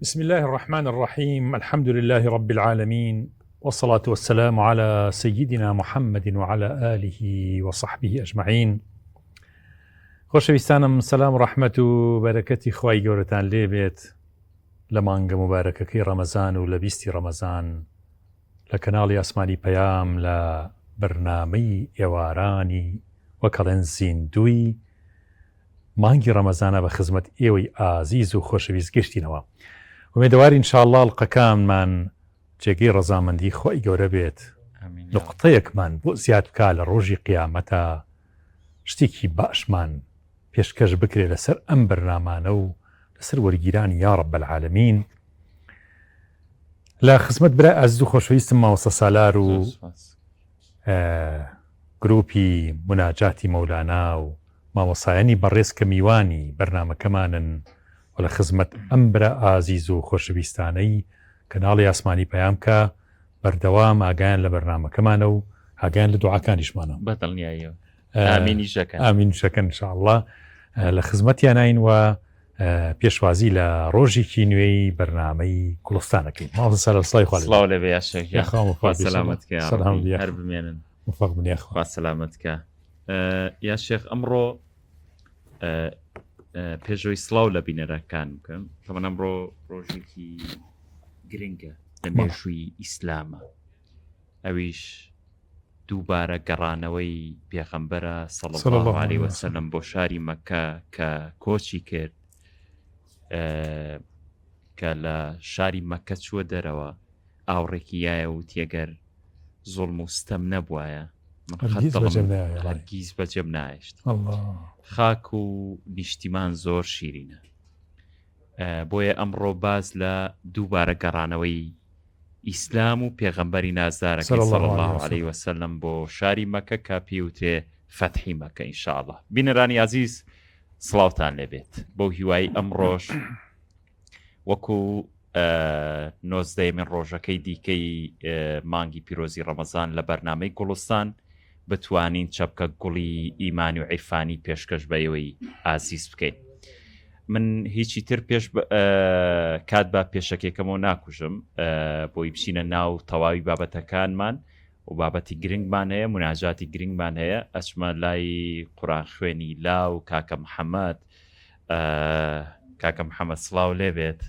بسم الله الرحمن الرحيم. الحمد لله رب العالمين، والصلاة والسلام على سيدنا محمد وعلى آله وصحبه أجمعين. خۆشەویستانم، سلام و ڕەحمەت و بەرەکەتی خوای گەورەتان لێبێت لە مانگە مبارەکەکەی ڕەمەزان و لە 20 ڕەمەزان لە کەناڵی ئاسمانی پەیام لە بەرنامەی ئێوارانی وەکەڵێن زیندوی مانگی ڕەمەزانە بە خزمەت ئێوەی ئازیز و خۆشەویست گەشتینەوە. ومێدەواری ئینشاءالله ئەڵقەکانمان جێگەی ڕەزامەندی خۆی گەورە بێت، نقطەیەکمان بۆ زیاد بکا لە ڕۆژی قیامەتە، شتێکی باشمان پێشکەش بکرێت لەسەر ئەم بەرنامانە و لەسەر وەرگیرانی یا رب العالمین. لە خزمەت برا ئازیز و خۆشەویستم مامۆستا سالار و گروپی مناجاتی مەولانا و مامۆسایانی بەڕێز کە میوانی بەرنامەکەمانن و لە خزمەت ئەم برا ئازیز و خۆشەویستانەی کەناڵی ئاسمانی پەیام کە بەردەوام ئاگایان لە بەرنامەکەمانە و ئاگایان لە دوعاکانیشمانە. بەدڵنیاییەوە ئامین شەکەن ئینشاءالله لە خزمەتیانین و پێشوازی لە ڕۆژێکی نوێی بەرنامەی کوڵستانەکەین. ماڵ سەر سڵای خوا سڵاو لەبێ یا شێخ، سەلامەتکە، هەر بمێنن موفق بن خوا سەلامەتکە. یا شێخ، ئەمڕۆ پێشەوەی سڵاو لە بینەرەکان بکەم، تەمەن ئەمڕۆ ڕۆژێکی گرنگە لە مێژووی ئیسلامە، ئەویش دووبارە گەڕانەوەی پێغەمبەرە صلی الله علیه وسلم بۆ شاری مەکە کە کۆچی کرد، کە لە شاری مەکە چووە دەرەوە، ئاوڕێکی یایە و تێگەر زوڵم و ستەم نەبوایە، هەرگیز بەجێم نایشت. خاک و نیشتیمان زۆر شیرینە، بۆیە ئەمڕۆ باز لە دووبارە گەڕانەوەی ئیسلام و پێغەمبەری نازدارەکەی صلی الله علیه وسلم بۆ شاری مەکە کە پێوتێ فەتحی مەکە ئینشاءالله. بینەرانی عزیز، سڵاوتان لێبێت بۆ هیوای ئەمڕۆژ وەکو 19 ڕۆژەکەی دیکەی مانگی پیرۆزی ڕەمەزان لە بەرنامەی گوڵستان بتوانین چەپکە گوڵی ئیمانی و عیرفانی پێشکەش بە ئێوەی ئازیز بکەین. من هیچی تر پێش کات با پێشەکێکەمەوە ناکوژم بۆی بچینە ناو تەواوی بابەتەکانمان و بابەتی گرنگمان هەیە، مناجاتی گرنگمان هەیە. ئەچمە لای قورآن خوێنی لاو کاکە محەممەد. کاکە محەممەد سڵاو لێبێت،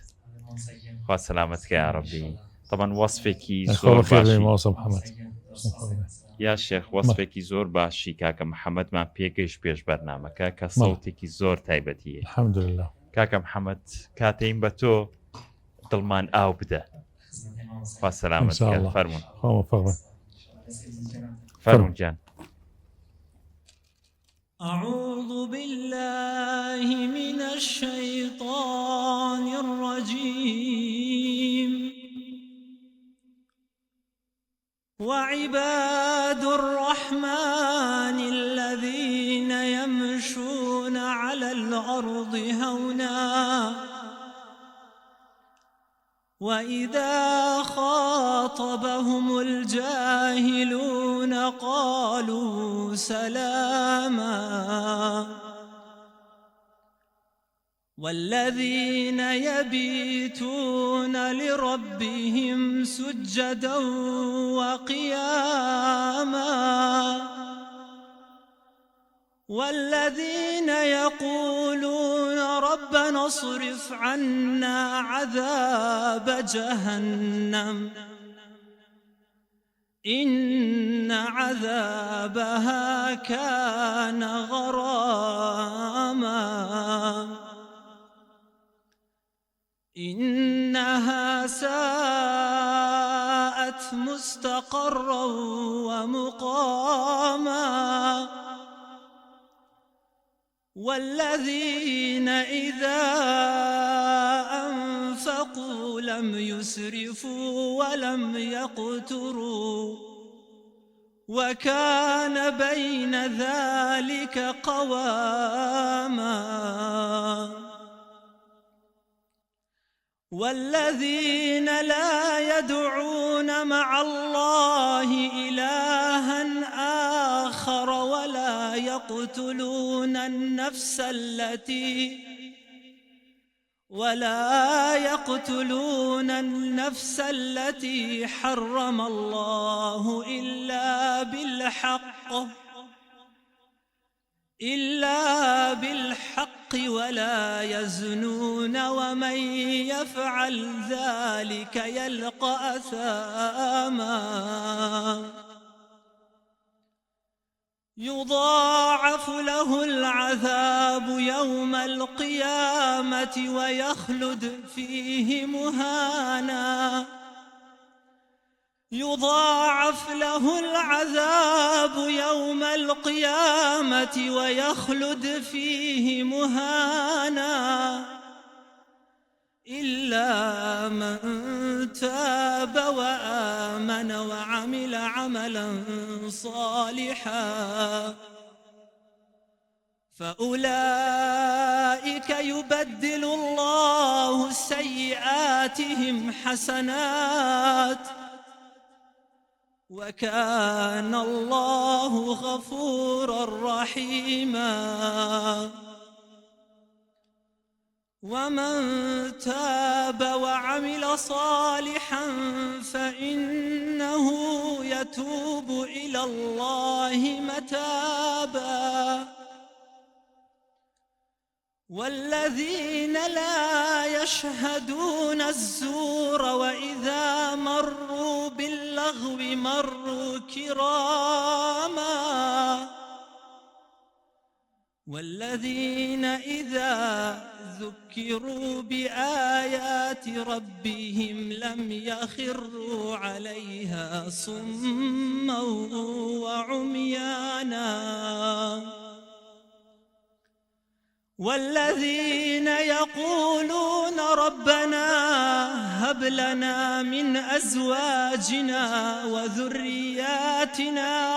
خوا سەلامەتکە یا ڕەبی. طبعاً وەصفێکی زۆر باشی یا شێخ، وەصفێکی زۆر باشی کاکە محەممەدمان پێگەیشت پێش بەرنامەکە کە سەوتێکی زۆر تایبەتیە. الحەمدولله. کاکە محەممەد، کاتەین بە تۆ دڵمان ئاو بدە، خوا سەلامەتکە. فەرمون جان. أعوذ بالله من الشيطان الرجيم. وعباد الرحمن الذين يمشون على الأرض هونا وإذا خاطبهم الجاهلون قالوا سلاما والذين يبيتون لربهم سجدا وقياما والذين يقولون ربنا اصرف عنا عذاب جهنم إن عذابها كان غراما إنها ساءت مستقرا ومقاما والذين إذا أنفقوا لم يسرفوا ولم يقتروا وكان بين ذلك قواما والذين لا يدعون مع الله إلها آخر ولا يقتلون النفس التي ولا يقتلون النفس التي حرم الله إلا بالحق ولا يزنون ومن يفعل ذلك يلقى أثاما يضاعف له العذاب يوم القيامة ويخلد فيه مهانا يضاعف له العذاب يوم القيامة ويخلد فيه مهانا إلا من تاب وآمن وعمل عملا صالحا فأولئك يبدل الله سيئاتهم حسنات وكان الله غفورا رحيما ومن تاب وعمل صالحا فإنه يتوب إلى الله متابا والذين لا يشهدون الزور وإذا مروا باللغو مروا كراما والذين إذا ذكروا بآيات ربهم لم يخروا عليها صما وعميانا والذين يقولون ربنا هب لنا من أزواجنا وذرياتنا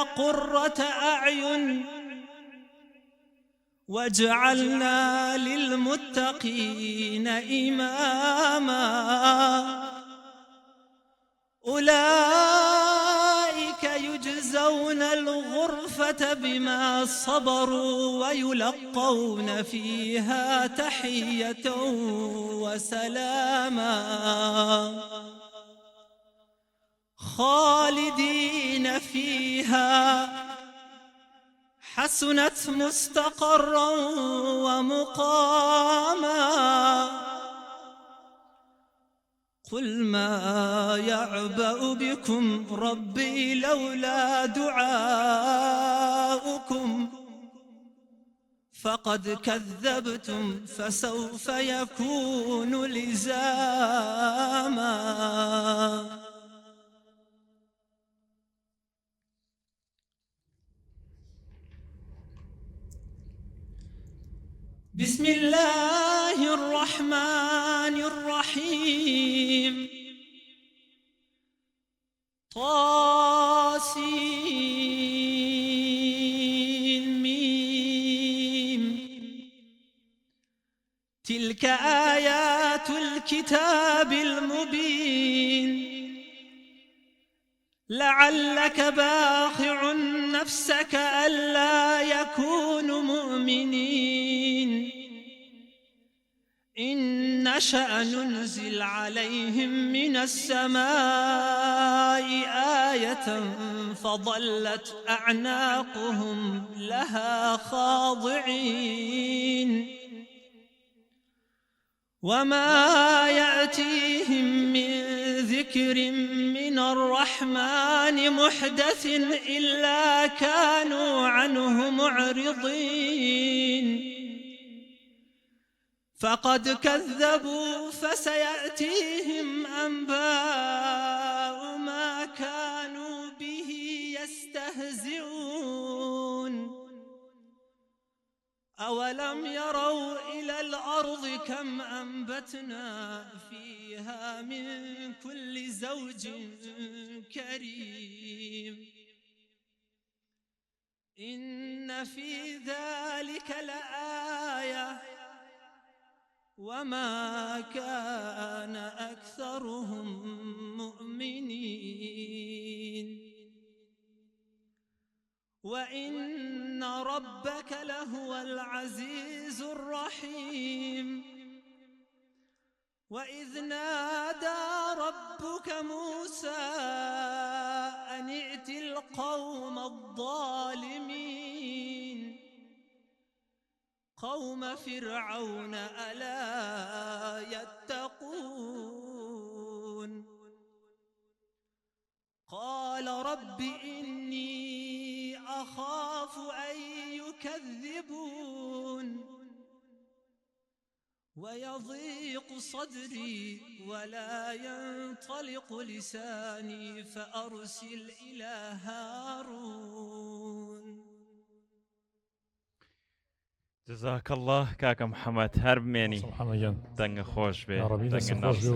قرة أعين واجعلنا للمتقين إماما أولئك يجزون الغرفة بما صبروا ويلقون فيها تحية وسلاما خالدين فيها حسنت مستقرا ومقاما قل ما يعبأ بكم ربي لولا دعاؤكم فقد كذبتم فسوف يكون لزاما. بسم الله الرحمن الرحيم طاسين ميم تلك آيات الكتاب المبين لعلك باخع نفسك ألا يكونوا مؤمنين إن نشأ ننزل عليهم من السماء آية فظلت أعناقهم لها خاضعين وما يأتيهم من ذكر من الرحمن محدث إلا كانوا عنه معرضين فقد كذبوا فسيأتيهم أنباء ما كانوا به يستهزئون أولم يروا إلى الأرض كم أنبتنا فيها من كل زوج كريم إن في ذلك لآية وما كان أكثرهم مؤمنين وإن ربك لهو العزيز الرحيم وإذ نادى ربك موسى أن ائت القوم الظالمين قوم فرعون ألا يتقون قال رب إني أخاف أن يكذبون ويضيق صدري ولا ينطلق لساني فأرسل إلى هارون. جزاك الله كاكا محمد هربميني دنگ خوش بي دنگ نفس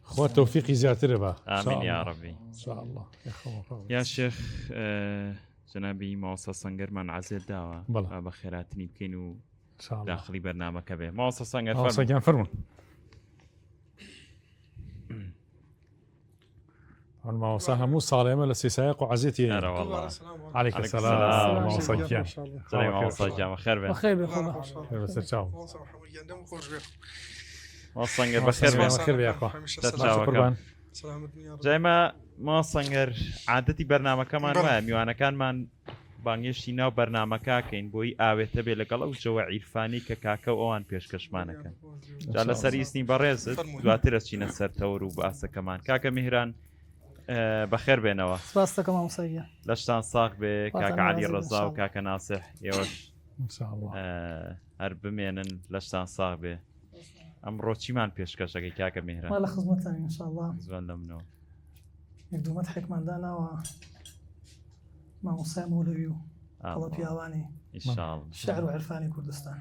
خو توفيقي زياتر با آمين يا ربي إن شاء الله يا شيخ جنابي موسى صنقر من عزل داوة بخيراتني بكينو داخلي برنامج كبير موسى صنقر فرمون الموسى همو صالمة لسيسايق وعزيتي أرى والله عليك السلام موسى جان سلام موسى جان خير بين بخير بخير بس تشاو موسى صنقر بخير بين بخير يا اخو تشاو جاي ما صنقر عادتي برنامج كمان وهم وانا كان من بانگشتی ناو بەرنامەکەکەین بۆی ئاوێتە بێ لەگەڵ ئەو جەوە عیرفانی کە کاکە و ئەوان پێشکەشمانەکەن جا لەسەر ئیسنی بەڕێزت دواتر ئەچینە سەر تەور و باسەکەمان کاکە میهران بەخێر بێنەوە سپاس دەکەم مامۆستای لەشتان ساغ بێ کاکە عەلی ڕەزا و کاکە ناسح ئێوەش هەر بمێنن لەشتان ساغ بێ ئەمڕۆ چیمان پێشکەشەکەی کاکە میهران لە خزمەتتان ئینشاءڵڵا زوان لەمنەوە یەک دوو مەدحێکمان داناوە مامۆستای مەولەوی و هەڵە پیاوانی شعر وعرفانی کوردستان.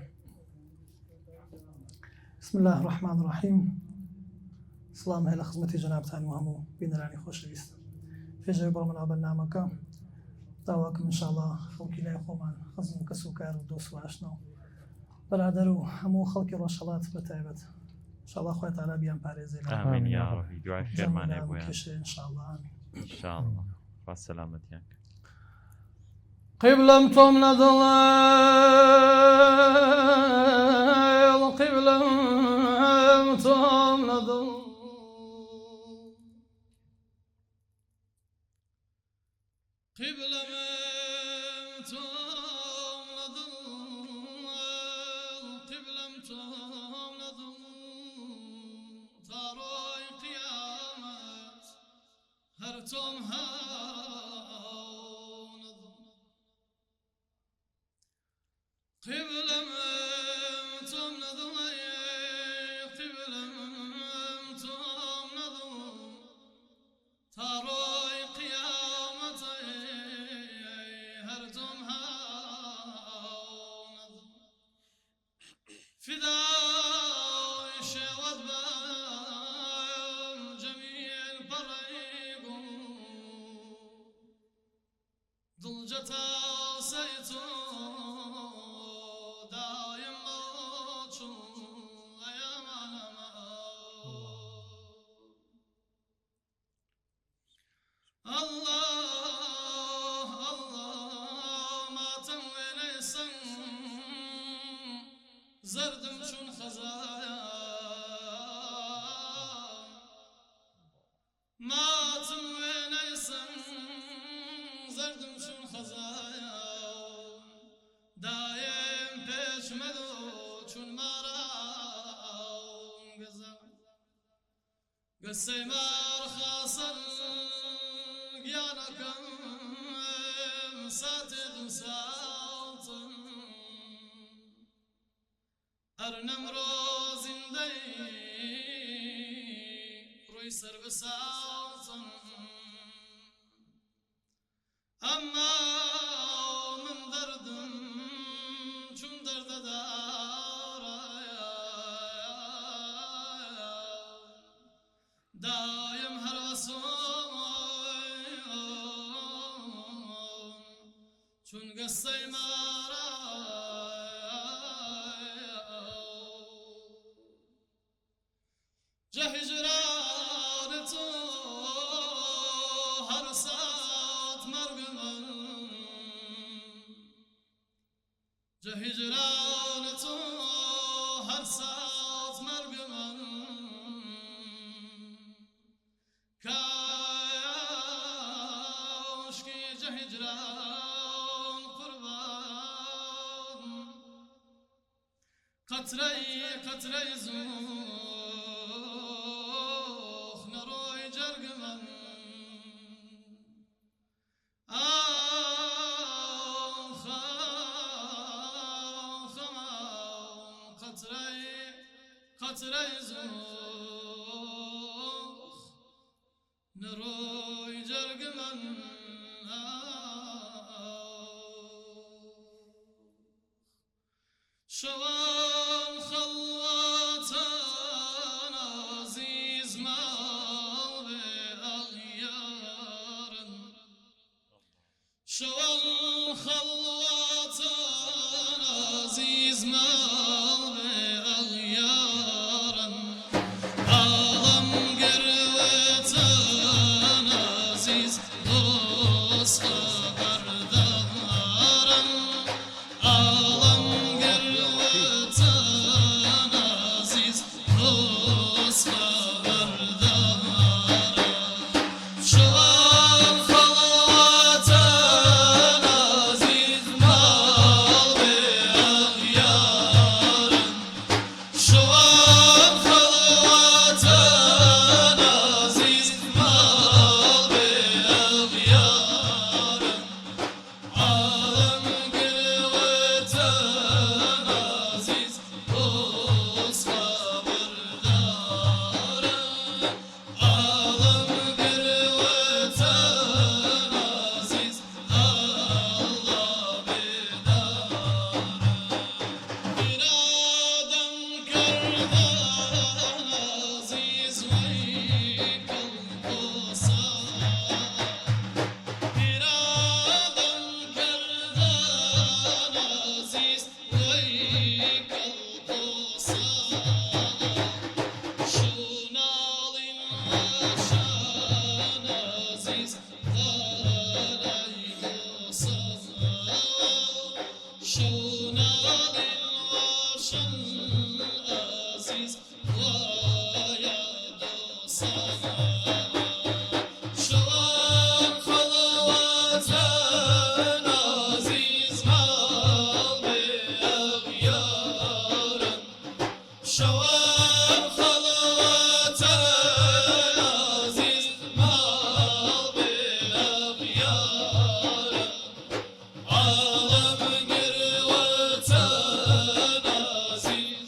بسم الله الرحمن الرحیم. سلام هەیە لە خزمەتی جەنابتان و هەموو بینەرانی خۆشەویست. پێشەوەی بەڵمەناو بەرنامەکە داواکەم ئینشاءڵڵا خەڵکی لای خۆمان خەزم و کەس و کار و دۆست و ئاشنا و بەرادەر و هەموو خەڵکی ڕۆژهەڵات بەتایبەت ئینشاءڵڵا خوای تەعالا بیان پارێزێ ئامین یا ڕەبی دوعای خێرمان هەیە بۆیان ئینشاءڵڵا ئامین ئینشاءڵڵا خوا سەلامەتیان قبلم توم نضل قبلم توم نضل قبلم توم نضل قبلم توم نضل تراي قيامات هرتم قبل أنتم نضوي قبل أنتم نضو تراي قيامتي هرتم هاو فداي شود جميع البريق ضلجتا سيتون زردم شون خزايا ما تموين يسن زردم شون خزايا دايم بيش مدو شون مارا قسي مار خاصل قيانكم ساتد وسالطن أرنم روزن دي روي سر بسالطن أما من دردم شون درد دارا دايم هرسون شون قصي مارا هجرانتو هرسات مرقمن هجرانتو هرسات مرقمن قطري زوخ نروي جرقمن قطري زوخ نروي جرقمن شوان خلواتان عزيز مال بأغيارن شوان خلواتان عزيز مال بأغيارن عالم قروتان عزيز دوست خبردارن عالم قروتان عزيز دوست خبردارن شوان خلواتان عزيز مال بأغيارن شوان خلواتان عزيز مال بأغيارن عالم قروتان عزيز دوست خبردارن عالم قروتان عزيز الله بدارن إرادم كردان عزيز ويك القصا إرادم كردان عزيز ويك القصا شونال وشان عزيز عليه صلى شونال وشان عزيز ويا صلى شوان خلواتان عزيز مال بأغيارن شوان خلواتان عزيز مال بأغيارن عالم قروتان عزيز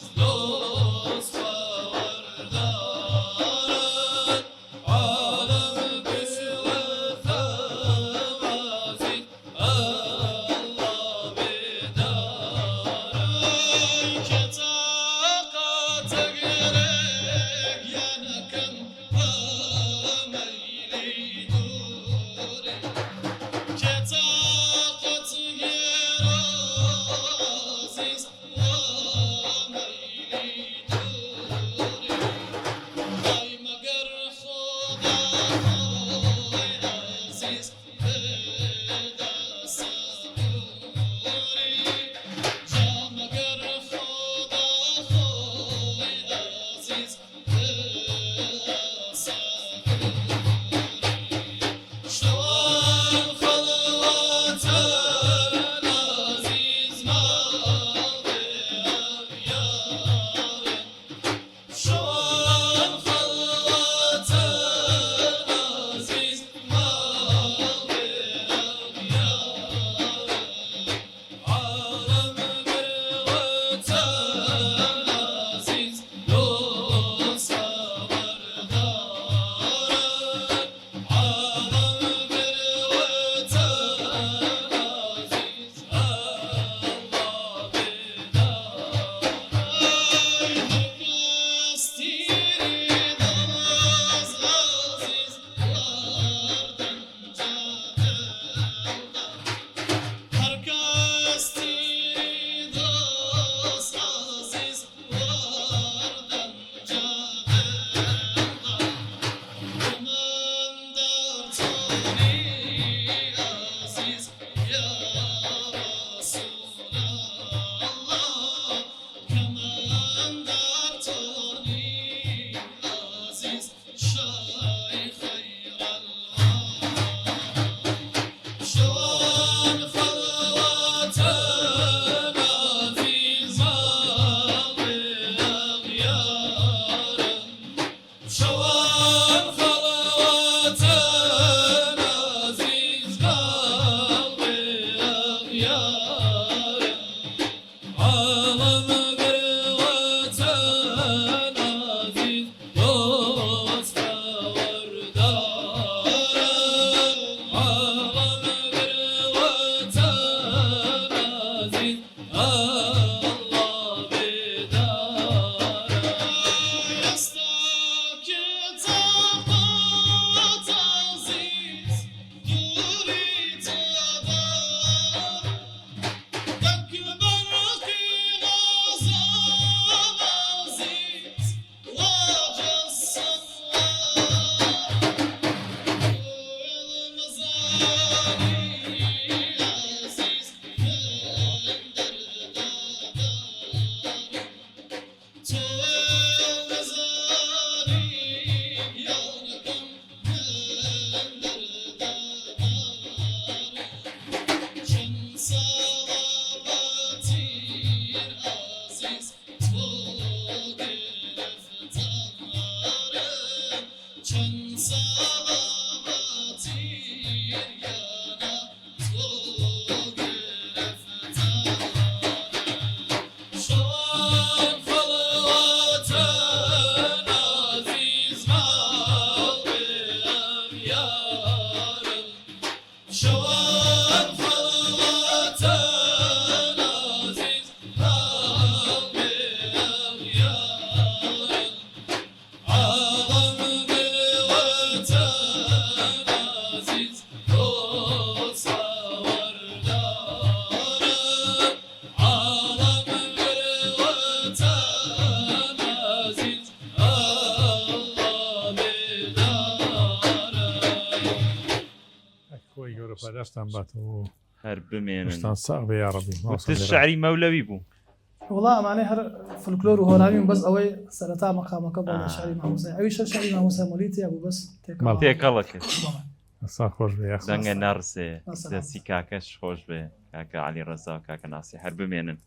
ئێستان باتەوە هەر بمێنن شتان ساغ بێ یا ڕەبی وتە شعری مەولەوی بوو وڵا ئەمانەی هەر فلکلۆر و هۆراوین بەس ئەوەی سەرەتا مەقامەکە بۆ شاری مامۆسای ئەوی شاری مامۆسای مۆلیتیا بوو بەس تێکەڵە کرد سا خۆش بێ دەنگە نەڕسێ دەستی کاکەش خۆش بێ کاکە علی ڕەزا و کاکە ناسی هەر بمێنن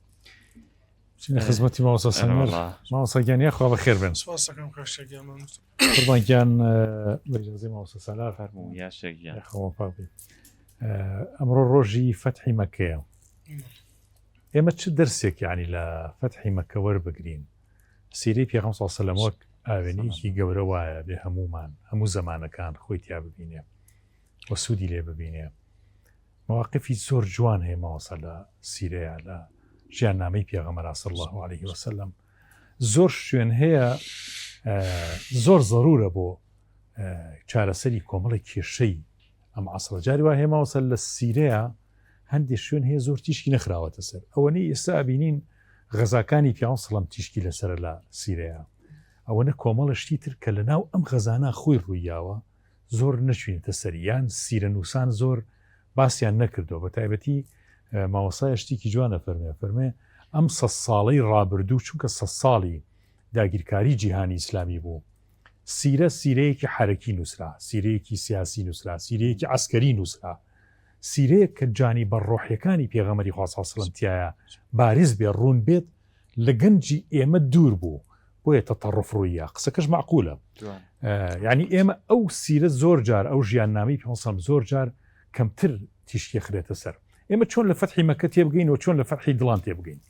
خزمەتی ماوەسە سەنوەر ماوەسەگیان خوا بەخێر بن قوربانگیان بەجێزەی ماوەسە سالار فەرموو یا شێکیان خەوە پاک بێت ئەمڕۆ ڕۆژی فەتحی مەکەیە ئێمە چ دەرسێک یعنی لە فەتحی مەکە وەربگرین سیرەی پێغەمبەر صلی الله علیه و سلم وەک ئاوێنێکی گەورە وایە بێ هەمومان هەموو زەمانەکان خۆی تیا ببینێ و سوودی لێ ببینێ مواقفی زۆر جوان هەیە ماوەسە لە سیرەیە لە ژیاننامەی پێغەمبەر صلی الله علیه و سلم زۆر شوێن هەیە زۆر ضرورە بۆ چارەسەری کۆمەڵی کێشەی ئەم عەسرە جاری وا هەیە ماوەسە لە سیرەیە هەندێک شوێن هەیە زۆر تیشکی نەخراوەتە سەر ئەوەنەی ئێستا ئەبینین غەزاکانی پیاوە سەڵەم تیشکی لەسەر لە سیرەیە ئەوەنە کۆمەڵشتی تر کە لە ناو ئەم غەزانە خۆی ڕوویاوە زۆر نەچوینێتە سەریان سیرە نووسان زۆر باسییان نەکردو بە تایبەتی ماوەسای شتێکی جوانە فەرمێ ئەم 100 ساڵەی ڕابردوو چونکە 100 ساڵی داگیرکاری جیهانی ئیسلامی بوو سیرە سیرەیەکی حرەکی نووسرا سیرەیەکی سیاسی نووسرا سیرەیەکی عسکەری نووسرا سیرەیە کە جانی بەڕۆحیەکانی پێغەمبەری خوا صلی الله علیه و سلم تایە بارز بێ ڕوون بێت لە گەنجی ئێمە دوور بوو بۆیە تەطەڕف ڕوویە قسەکەش معقولە یعنی ئێمە ئەو سیرە زۆر جار ئەو ژیاننامەی پێغەمبەر صلی الله علیه و سلم زۆر جار کەمتر تیشکی خرێتە سەر ئێمە چۆن لە فەتحی مەکە تێبگەین و چۆن لە فەتحی دڵان تێبگەین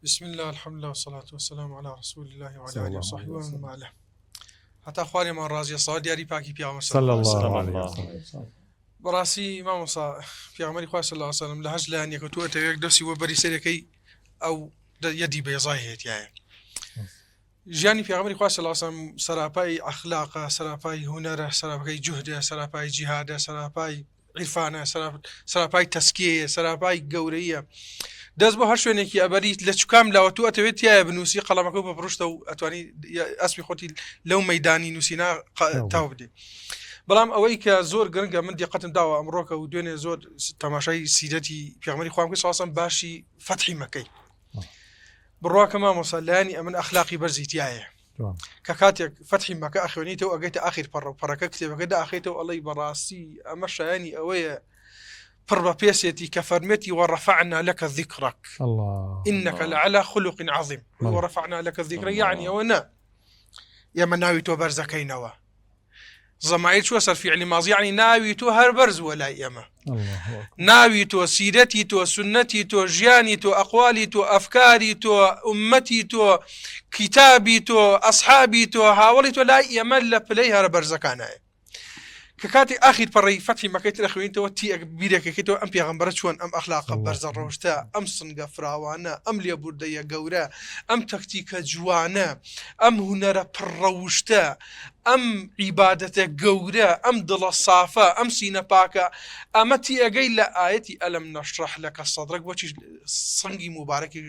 بسم الله الحمد لله والصلاة والسلام على رسول الله وعلى آله وصحبه ومن والاه حتى خواري من رازي صار دياري باكي بيغمبر صلى الله عليه وسلم براسي ما مصا بيغمبر خواه صلى الله عليه وسلم لهج لان يكتو تيك درسي وبري سيركي او يدي بيضاهيت يعني جاني بيغمبر خواه صلى الله عليه وسلم سراپاي اخلاق سراپاي هنر سراپاي جهد سراپاي جهاد سراپاي عرفانه سراپاي تسكيه سراپاي گوريه دەست بۆ هەر شوێنێکی ئەبەریت لە چکام لاوە تو ئەتەوێت تایە بنووسی قەڵەمەکە بە پڕشتە و ئەتوانی ئەسپی خۆتی لەو مەدانی نووسینا تاو بدێ بەڵام ئەوەی کە زۆر گرنگە من دیقەتم داوە ئەمڕۆکە و دوێنێ زۆر تەماشای سیرەتی پێغەمبەری خوا ساسم باشی فەتحی مەکەی بڕواکە مامۆسا لایانی ئەمن ئەخلاقی بەرزیتیایە کە کاتێک فەتحی مەکە ئەخوێنیتەوە ئەگەیتە ئاخر پەڕەکە کتێبەکەدا ئاخێتەوە ئەڵەی بەڕاستی ئەمە شایانی ئەوەیە پڕ بە پێسێتی کە فەرمێتی وەڕەفەعنا لەکە ذیکڕەک ئینەکە لەعەلا خولوق عەظیم وەڕەفەعنا لەکە ذیکڕەک یعنی ئەوە نا ئێمە ناوی تۆ بەرزەکەینەوە زەمایر چووە سەر فیعلی ماضی یعنی ناوی تۆ هەر بەرز وە لای ئێمە ناوی تۆ سیرەتی تۆ سونەتی تۆ ژیانی تۆ ئەقوالی تۆ ئەفکاری تۆ ئومەتی تۆ کتابی تۆ ئەسحابی تۆ هاوڵی تۆ لای ئێمە لە پلەی هەرە بەرزەکانایە کە کاتی ئاخر پەڕی فەتحی مەکەی تر خوێنیتەوە تی بیرێکەکەیتەوە ئەم پێغەمبەرە چۆن ئەم ئەخلاقە بەرزە ڕۆشتە ئەم سنگە فراوانە ئەم لێبوردەیە گەورە ئەم تەکتیکە جوانە ئەم هونەرە پڕەوشتە ئەم عیبادەتە گەورە ئەم دڵە سافە ئەم سینە پاکە ئەمە تی ئەگەی لە ئایەتی ئەلەم نەشرح لەکە سەدرەک بۆچی سنگی مبارەکی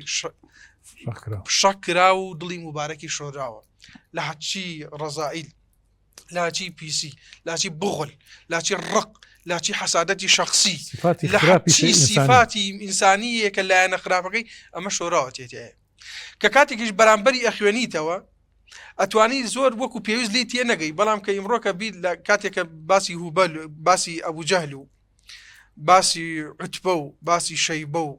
شەکرا و دڵی مبارەکی شۆراوە لە هەچی ڕەزائیل لاچی پیسی لاچی بغل لاچی ڕق لاچی حەسادەتی شخصی لاچی صفاتی ئینسانیە کە لایەنە خراپەکەی ئەمە شۆراوە تێتەیە کە کاتێکیش بەرامبەری ئەخوێنیتەوە ئەتوانی زۆر وەکو پێویست لی تێ نەگەی بەڵام کە ئیمڕۆکە بیت لە کاتێکە باسی هوبەل باسی ئەبوجەهل و باسی عوتبە و باسی شەیبە و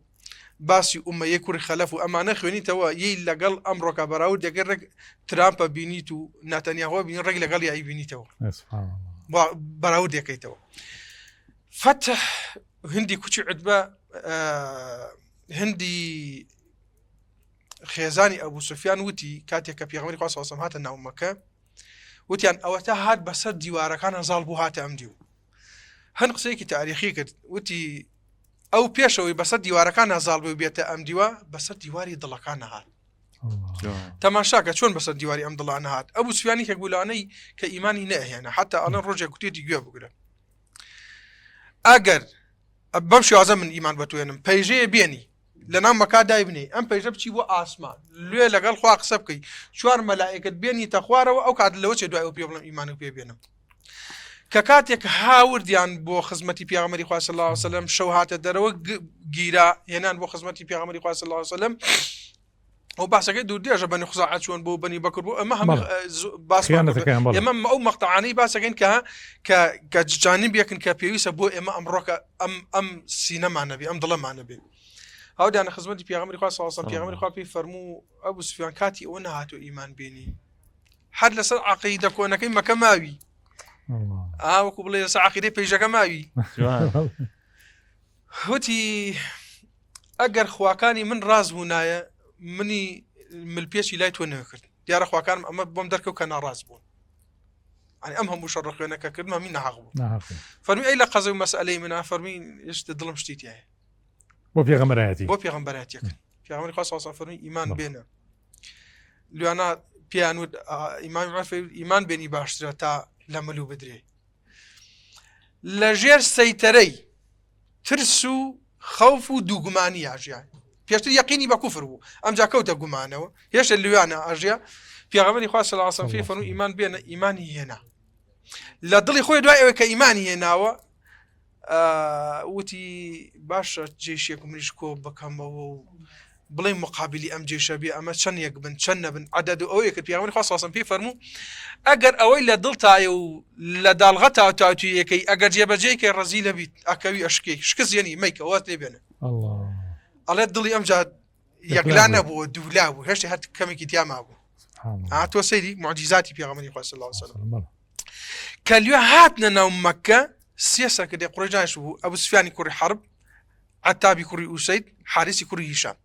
باسی ئومەیە کوڕی خەلەف و ئەمانە خوێنیتەوە یەی لەگەڵ ئەمڕۆکە بەراورد دەگەر ڕێک ترامپە بینیت و ناتەنیاهۆ بینی ڕێک لەگەڵ یایی بینیتەوە بەراورد دەکەیتەوە فتح هندی کوچی عوتبە هندی خێزانی ئەبوو سوفیان وتی کاتێک کە پێغەمبەری خوا صلی الله علیه و سلم هاتە ناو مەکە وتیان ئەوە تا هات بەسەر دیوارەکان هەزاڵ بوو هاتە ئەم دیو هەن قسەیەکی تاریخی کرد وتی ئەو پێشەوەی بەسەر دیوارەکان هەزاڵ بوو بێتە ئەم دیوە بەسەر دیواری دڵەکان هات تەماشاکە چۆن بەسەر دیواری ئەم دڵانە هات ئەبوو سوفیانی کە گولانەی کە ئیمانی نەهێنا حتا ئەڵەن ڕۆژێک کوتێتی گوێ بگرە ئەگەر بەم شێوازە من ئیمان بەتوێنم پەیژەیە بێنی لە ناو مەکا دایبنێ ئەم پەیژە بچی بۆ ئاسمان لێ لەگەڵ خوا قسە بکەی چوار مەلائیکەت بێنی تەخوارەوە ئەو کات لەوە چێ دوای ئەو پێ بڵم ئیمان و پێ بێنم کە کاتێک هاوردیان بۆ خزمەتی پیامبەری خوا صلی الله علیه وسلم شەو هاتە دەرەوە گیرا هێنان بۆ خزمەتی پیامبەری خوا صلی الله علیه وسلم ئەو باسەکەی دوودێژە بەنی خوزاعە چۆن بۆ بەنی بەکر بوو ئەمە هەموو ئێمە ئەو مەقتەعانەی باسەکەین کە جانیبێکن کە پێویستە بۆ ئێمە ئەمڕۆکە ئەم سینەمان نەبێ ئەم دڵەمان نەبێ هاودانە خزمەتی پیامبەری خوا صلی الله علیه وسلم پیامبەری خوا پێی فەرموو ئەبوو سوفیان کاتی ئەوە نەهاتۆ ئیمان بێنی هەر لەسەر عەقیدە کۆنەکەی مەکە ماوی وەکو بڵێ لەسەر عەقیدەی پێیژەکە ماوی وتی ئەگەر خواکانی من ڕاز بوونایە منی ملپێکی لای تۆ نەکرد دیارە خواکانم ئەمە بۆم دەرکەوت کە ناڕاز بوون ئەم هەموو شەڕ خوێنەکە کردم هەمی نەحەق بوو فەرمی ئەی لە قەزەی مەسئلەی منە فەرمی هێشتا دڵم شتی تایە بۆ پێغەمبەرایەتی پیغەمبەرایەتیەکەن پیغەمبەری خوا صلی الله علیه و سلم فەرمی ئیمان بێنە لوانە پیان وت ئیمان بێنی باشترە تا لە ملو بدرێ لەژێر سەیتەرەی ترس و خەوف و دووگومانی ئاژیان پێشتر یەقینی بە کوفر بوو ئەمجا کەوتە گومانەوە هێشتا لوانە ئاژیا پیغەمبەری خوا صلی الله علیه و سلم فەرمووی ئیمان بێنە ئیمانی هێنا لە دڵی خۆی دوای ئەوەی کە ئیمانی هێناوە وتی باشە جێشێک منیش کۆ بکەمەوە و بڵێ مقابلی ئەم جێشە بێ ئەمە چەند یەک بن چەند نەبن عەدەد ئەوەیە کە پیغەمبەری خوا صلی الله علیه و سلم پێی فەرموو ئەگەر ئەوەی لە دڵتایە و لە داڵغەتا تاوتویەکەی ئەگەر جێبەجێیکەی ڕەزی لەبیت ئەکەوی ئەشکەی شکست یەنی مەیکە وات لێ بێنە ئەڵێ دڵی ئەمجا یەکلا نەبووە دوولا بوو هێشتا هەر کەمێکی تیا مابوو تۆ سەیری معجیزاتی پیغەمبەری خوا صلی الله علیه و سلم کە لێ هاتنە ناو مەککە سێ سەرکردەی قوڕیش بوو ئەبوو سفیانی کوڕی حەرب عەتابی کوڕی ئوسەید حارسی کوڕی هیشام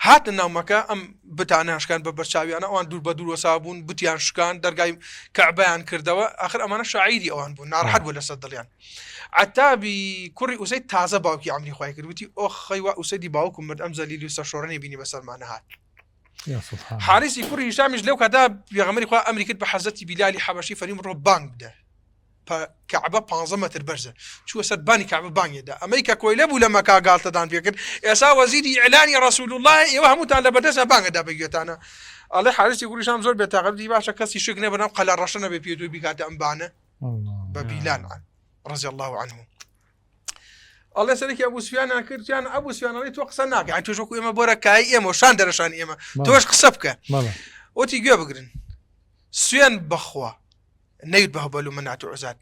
هاتنە ناو مەکە ئەم بتانە شکان بە بەرچاویانە ئەوان دوور بە دوور وەسا بوون بتیان شکان دەرگای کەعبەیان کردەوە ئاخر ئەمانە شاعیری ئەوان بوون ناڕەحەت بوو لەسەر دڵیان عەتابی کوڕی ئوسەید تازە باوکی عەمری خوای کرد وتی ئۆ خەیوا ئوسەیدی باوکم مرد ئەم زەلیلی و سەرشۆڕەی بینی بەسەرمانە هات حارسی کوڕی هیشامیش لەو کاتا پێغەمبەری خوا ئەمری کرد بە حەزەتی بیلالی حەبەشی فەرمی ڕۆ بانگ بدە کەعبە 15 مەتر بەرزە چووە سەر بانی کەعبە بانگێدا ئەمەی کە کۆیلە بوو لە مەکا گاڵتەدان پێ کرد ئێستا وەزیری ئیعلانی ڕەسوول الله ئێوە هەمووتان لە بەردەستە بانگەدا بەگوێتانە ئەڵێ حارسی کوڕی هیشام زۆر بێتاقەتی باشە کەسی شک نەبە ناو قەلا ڕەشە نەبێ پێ دوی بیکاتە ئەم بانە بە بیلال رضی الله عنه ئەڵێ سەرێکی ئەبوو سفیانیان کردیان ئەبوو سفیان ئەڵێ تۆ قسە ناکەی تۆش وەکو ئێمە بۆرە کای ئێمە شان دەرەشان ئێمە تۆش قسە بکە ئۆتی گوێ بگرن سوێن بەخوا نەیوت بە هەبەل و منات و عوزات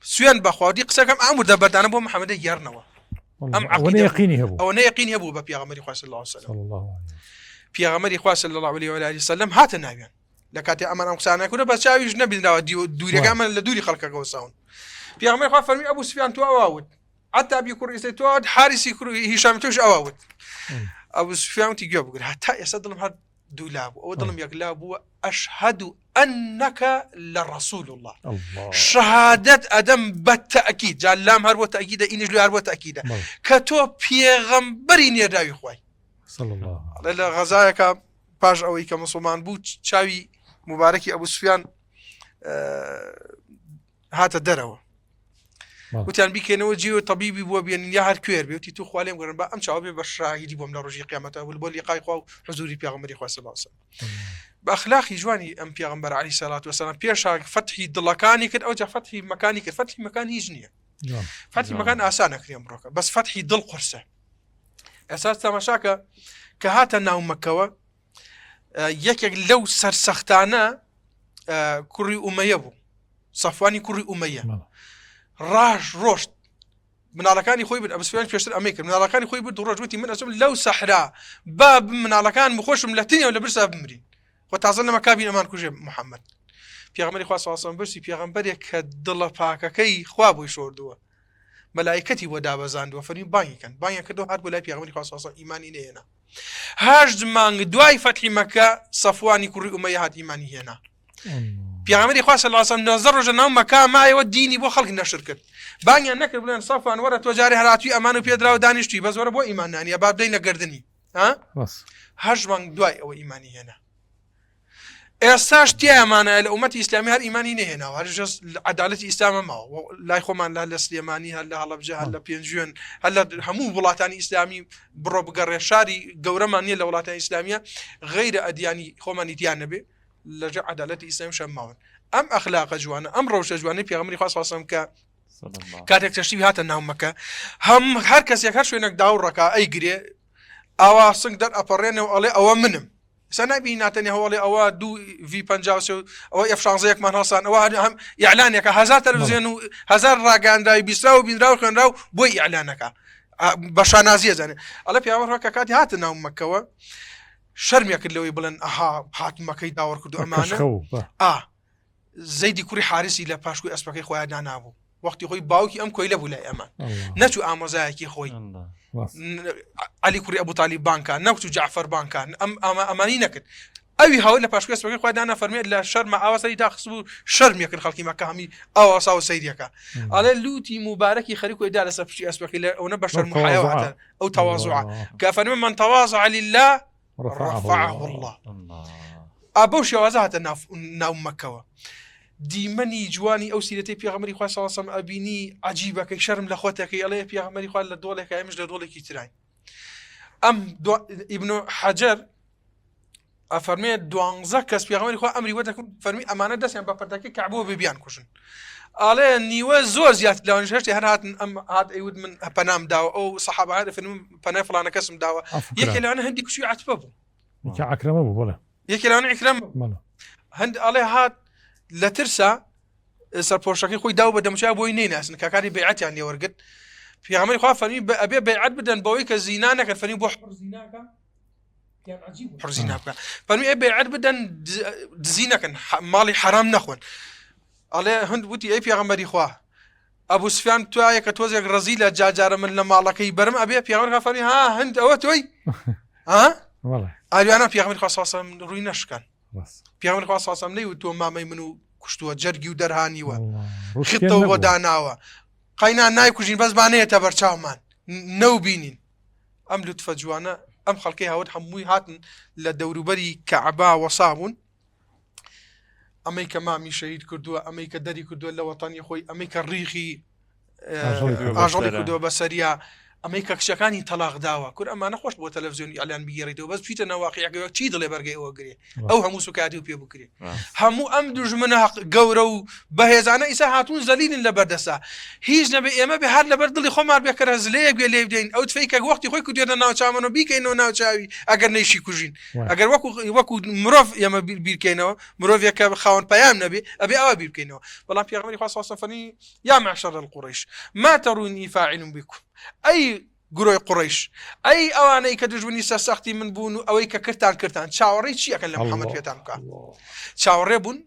سوێن بەخوادی قسەکەم ئەمر دەبەردانە بۆ محەممەدە گەڕنەوە ئەوە یەقینی هەبوو بە پیغەمبەری خوا صلی الله علیه و سلم پیغەمبەری خوا صلی الله علیه و آله وسلم هاتە ناویان لە کاتێ ئەمان ئەم قسانە کورە بە چاویش نەبینراوە دوورەکە ئەمە لە دووری خەڵکەکەوە ساون پیغەمبەری خوا فەرمی ئەبوو سفیان تۆ ئەواوت عەتابی کوڕی ئوسەید تۆ حارسی کوڕی هیشام تۆش ئەواوت ئەبوو سفیان وتی گوێ بگرە هەتا ئێستا دڵم هەر دوولا بوو ئەوە دڵم یەکلا بووە ئەشهەد أنك لرسول الله شهادة أدم بالتأكيد جال لام هربو تأكيد إنج لو هربو تأكيد كتو بيغمبري نيرداوي خواي صلى الله عليه غزايا باش أوي كمسلمان بو شاوي مباركي أبو سفيان هات الدروا وتان بيكينو جيو طبيبي بو بين يا هر كوير بيوتي تو خواليم غرن با ام شاوبي بشراهيدي بو من رجي قيامته والبول لقاي خو حضوري بيغمبري خوا صلى الله عليه وسلم باخلاقي جواني ام بيغمبر عليه الصلاه والسلام بيشا فتحي دلكاني كد او فتحي مكاني كد فتحي مكان يجنيه فتحي مكان اسانه كريم بروكا بس فتحي دل قرصه اساس تماشاكا كهات النوم مكوا يك لو سرسختانا كري اميه صفواني كري اميه راش روشت مناڵەکانی خۆی بن ئەبسفیان پێشتر ئەمەی کرد مناڵەکانی خۆی بردو ڕۆژوتی من ئەچم لەو سەحرا با مناڵەکان بخۆشم لە تینەوە لە برسا بمرین خۆ تازە لەمە کابین ئەمان کوژێ محەممەد پیغەمبەری خوا صلی الله علیه و سلم پیغەمبەرێک کە دڵە پاکەکەی خوا بۆی شۆردووە مەلایکەتی بۆ دابەزاندووە فەرمی بانگیکەن بانگیان کردەوە هات بۆ لای پیغەمبەری خوا صلی الله علیه و سلم ئیمانی نەهێنا 8 مانگ دوای فەتحی مەکە سەفوانی کوڕی ئومەیە هات ئیمانی هێنا پیغمبری خوا صلی الله علیه و سلم نظر روز نام مکان مایه دینی بو خلق نشر کرد بانگیان نکرد بلند صفوان ورا توجاری هراتوی امانو پیدراو دانشتوی بس ورا بو ایمان نانی باب دین گردنی ها بس هجمن دوای او ایمانی هنا ئێستاش تیامانە لە ئومەتی ئیسلامی هەر ئیمانی نهێنا و هەرجەس عەدالەتی ئیسلامە ماوە لای خۆمان لە سلێمانی هەر لە هەڵەبجە هەر لە پێنجوێن هەر لە هەموو وڵاتانی ئیسلامی بڕۆ بگەڕێ شاری گەورەمان نییە لە وڵاتانی ئیسلامیە غەیرە ئەدیانی خۆمانی دیان نەبێ لەژێر عەدالەتی ئیسلامی شەم ماون ئەم ئەخلاقە جوانە ئەم ڕەوشە جوانەی پێغەمبەری خوا صلی الله علیه وسلم کە کاتێک تەشریفی هاتە ناو مەکە هەر کەسێک هەر شوێنێک داوڕەکە ئەیگرێ ئاوا سنگ دەر ئەپەڕێنەوە ئەڵێ ئەوە منم ئێستا نابی ناتەنێ هەوڵێ ئەوە 2V50 ئەوە F16ێکمان هەڵسان ئەوە هەم ئیعلانێکە 1000 تەلەڤیزیۆن و 1000 ڕاگەاندراوی بیسترا و بینراو خوێنرا و بۆی ئیعلانەکە بە شانازیە زانێ ئەڵێ پیاوەڕ کە کاتی هاتە ناو مەکەوە شەرمیە کرد لەوەی بڵێن ئەها هات مەکەی داوەڕ کرد و ئەمانە زەیدی کوڕی حارسی لە پاشکوی ئەسپەکەی خۆیان نانابوو وەختی خۆی باوکی ئەم کۆیلە بوو لای ئەمان نەچوو ئامۆزایەکی خۆی علی کوڕی ئەبوو تالیب بانکان نەوتو جعفەر بانکان ئەمانی نەکرد ئەوی هەوڵ لە پاشکوی ئەسپەکەی خۆی دانا فەرمێت لە شەرمە ئاواسەری داخست بوو شەرمیە کرد خەڵکی مەکە هەمی ئاواسا و سەیریەکە ئەڵێ لوتی مبارەکی خەریکۆی دا لەسەر پشتی ئەسپەکەی لە ئەوە بە شەرم و حەیاوە ئەو تەواضوعە کە فەرمێ من تەواضع لله رفعه الله ئابەو شێوازە هاتە ناو مەکەوە دیمەنی جوانی ئەو سیرەتەی پێغەمبەری خوا صلی الله علیه وسلم ئەبینی عەجیبەکەی شەرم لە خۆتەکەی ئەڵێ پێغەمبەری خوا لە دۆڵێکە ئێمەش لە دۆڵێکی تراین ئەم ئیبن حەجەر ئەفەرمێ 12 کەس پێغەمبەری خوا ئەمری وەدەکەن فەرمی ئەمانە دەستیان بە پەردەکەی کەعبەوە ببیان کوژن ئاڵێ نیوە زۆر زیات لەوانش هەشتی هەر هاتن ئەم هات ئەیود من پەنام داوە ئەو سەحابە هات فەرمی پەنای فڵانە کەسم داوە یەکێ لەوانە هەندی کوشی عەتبە بوو عەکرەمە بوو بەڵێ یەکێ لەوانە عیکرەمە هەند ئاڵێ هات لە ترسا سەرپۆشەکەی خۆی داو بە دەموچای بۆی نەیناسن کە کاری بەیعەتیان لێ وەرگرت پێغەمبەری خوا فەرمی ئەبێ بەیعەت بدەن بەوەی کە زینا نەکرد فەرمی بۆ حڕ زیناکە حڕ زینا بکە فەرمی ئەبێ بەیعەت بدەن دزی نەکەن ماڵی حەرام نەخۆن ئەڵێ هەند وتی ئەی پێغەمبەری خوا ئەبوو سفیان توایە کە تۆزێک ڕەزی لە جاجارە من لە ماڵەکەی بەرم ئەبێ پێغەمبەری خوا فەرمی ها هەند ئەوە تۆی ئاویانە پێغەمبەری خوا صلی الله علیه وسلم ڕووی نەشکان پێغەمبەری خوا صلی الله علیه وسلم نەیوت تۆ مامەی من و کوشتووە جەرگی و دەرهانیوە خێتەوە بۆ داناوە قەینان نایکوژین بەس بانەیەتە بەرچاومان نەوبینین ئەم لوتفە جوانە ئەم خەڵکەی هاوت هەمووی هاتن لە دەوروبەری کەعبا وەسابوون ئەمەی کە مامی شەهید کردووە ئەمەی کە دەری کردووە لە وەتانی خۆی ئەمەی کە ڕیخی ئاژەڵی کردووە بەسەریا ئەمەی کە کچەکانی تەلاق داوە کورد ئەمانە خۆش بۆ تەلەڤیزیۆن ئیعلان بگێڕیتەوە بەس بچیتە ناو واقعیەکەوە چی دڵێ بەرگەی ئەوە گرێ ئەو هەموو سوکاتی و پێ بکرێ هەموو ئەم دوژمنە گەورە و بەهێزانە ئیسا هاتوون زەلیلن لە بەردەسا هیچ نەبێ ئێمە بێ هەر لەبەر دڵی خۆمان بێکەرە زلەیەک بێ لێ بدەین ئەو تفەی کە وەختی خۆی کردوێتە ناوچاومانەوە بیکەینەوە ناوچاوی ئەگەر نەیشی کوژین ئەگەر وەکو مرۆڤ ئێمە بیرکەینەوە مرۆڤێکە خاوەن پەیام نەبێ ئەبێ ئەوە بیرکەینەوە بەڵام پێغەمبەری خوا صلی الله علیه وسلم فەرمی یا معشر القڕیش ما ترونی فاعل بكم ئەی گرۆی قڕیش ئەی ئەوانەی کە دژمنی سەرسەختی من بوون و ئەوەی کە کردان چاوەڕێی چیەکەن لە محەممەد پێتان بکە چاوەڕێ بوون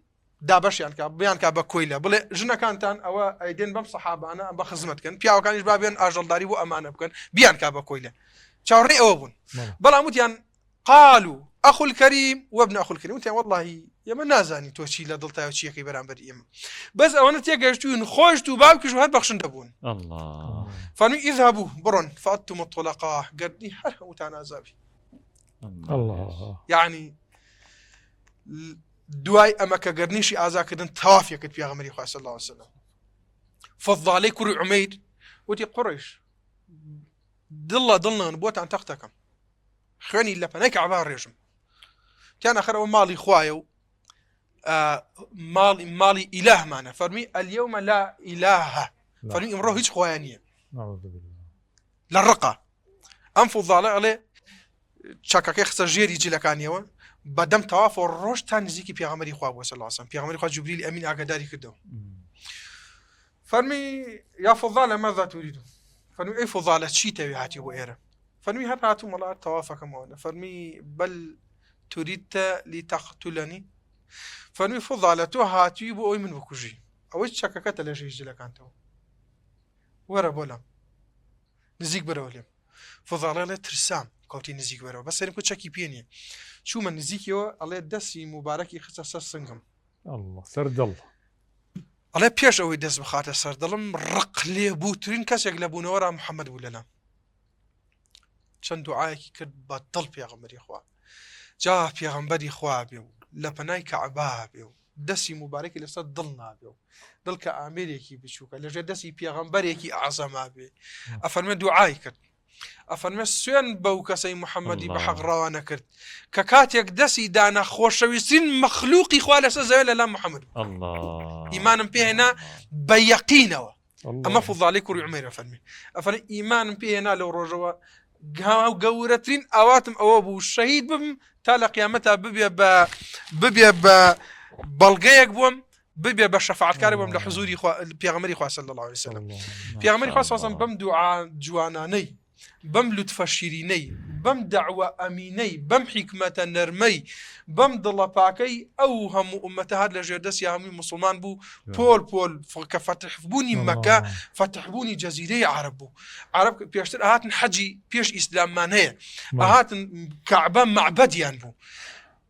دابەشیان کە بیان کا بە کۆیلە بڵێ ژنەکانتان ئەوە ئەیدێن بەم سەحابانە بە خزمەتکەن پیاوەکانیش بابێن ئاژەڵداری بۆ ئەمانە بکەن بیان کا بە کۆیلە چاوەڕێی ئەوە بوون بەڵام وتیان قالوا أخو الكريم وابن أخو الكريم وتيان والله يما نازاني توشي لا ضلتا وشي كي برامبر يما بس أنا تيجي خوشتوا بابكش وهاد بخشن دبون الله فانو اذهبوا برون فأنتم الطلقاء قردني هر وتنازابي الله يعني دواي أما كقرنيشي أزاكدن توافيا كت بيغمري خواه صلى الله عليه وسلم فضل علي كري عميد وتي قريش ضلنا نبوت عن تختكم خاني اللي فناك عبار رجم كان آخر مالي خوايو مالي إله معنا فرمي اليوم لا إله فرمي امروه هيج خوانية للرقة أنفض عليه شاكا كيخسر جيري يجي لكانيوا بدم تواف الروش تاني زيكي بيغمري خواه صلى الله عليه وسلم بيغمري خواه جبريل أمين عقداري كدو فرمي يا فضالة ماذا تريد فرمي أي فضالة شي تبي هاتي وإيرا فرمي هل هاتوا ملا توافق مونا فرمي بل تريد لتقتلني فرمي فضالته هاتي بو من بكوجي أو شككت لجي يجي لك أنتو ورا بولا نزيك براولم فضالة ترسام كوتي نزيك برا بس أنا كنت شاكي بيني شو من نزيك يو الله دسي مباركي خصص سنجم الله سردل الله بيش أوي دس بخاطر سردلم رق ليه بوترين كاس يقلبون ورا محمد ولا لا چەند دوعایەکی کرد بە دڵ پێغەمبەری خوا جا پێغەمبەری خوا بێ و لە پەنای کەعبا بێ و دەستی موبارەکی لەسەر دڵ نابێ و دڵ کە ئامێرێکی بچووکە لەژێر دەستی پێغەمبەرێکی ئەعزەما بێ ئەفەرمێ دوعای کرد ئەفەرمێ سوێن بەو کەسەی محەممەدی بە حەق ڕەوانە کرد کە کاتێک دەستی دانا خۆشەویستترین مەخلوقی خوا لەسەر زەوێ لە لام محەممەد ئیمانم پێهێنا بە یەقینەوە ئەمە فضاڵی کوڕی عومەیرە فەرمی ئەفەرمی ئیمانم پێهێنا لەو ڕۆژەوە گەورەترین ئاواتم ئەوە بوو شەهید بم تا لە قیامەتە ببێ بە بەڵگەیەک بووم ببێ بە شەفاعەتکاری بووم لە حزوری پێغەمبەری خوا صلی الله علیه وسلم پێغەمبەری خوا صلی الله علیه وسلم بەم دوعا جوانانەی بەم لوتفە شیرینەی بەم دەعوە ئەمینەی بەم حیکمەتە نەرمەی بەم دڵە پاکەی ئەو هەموو ئومەتە هات لە ژێردەستی هەمووی مسلمان بوو پۆل کە فەتحبوونی مەکە فەتحبوونی جەزیرەی عەرەب بوو عەرەب پێشتر ئاهاتن حەجی پێش ئیسلاممان هەیە ئاهاتن کەعبە مەعبەدیان بوو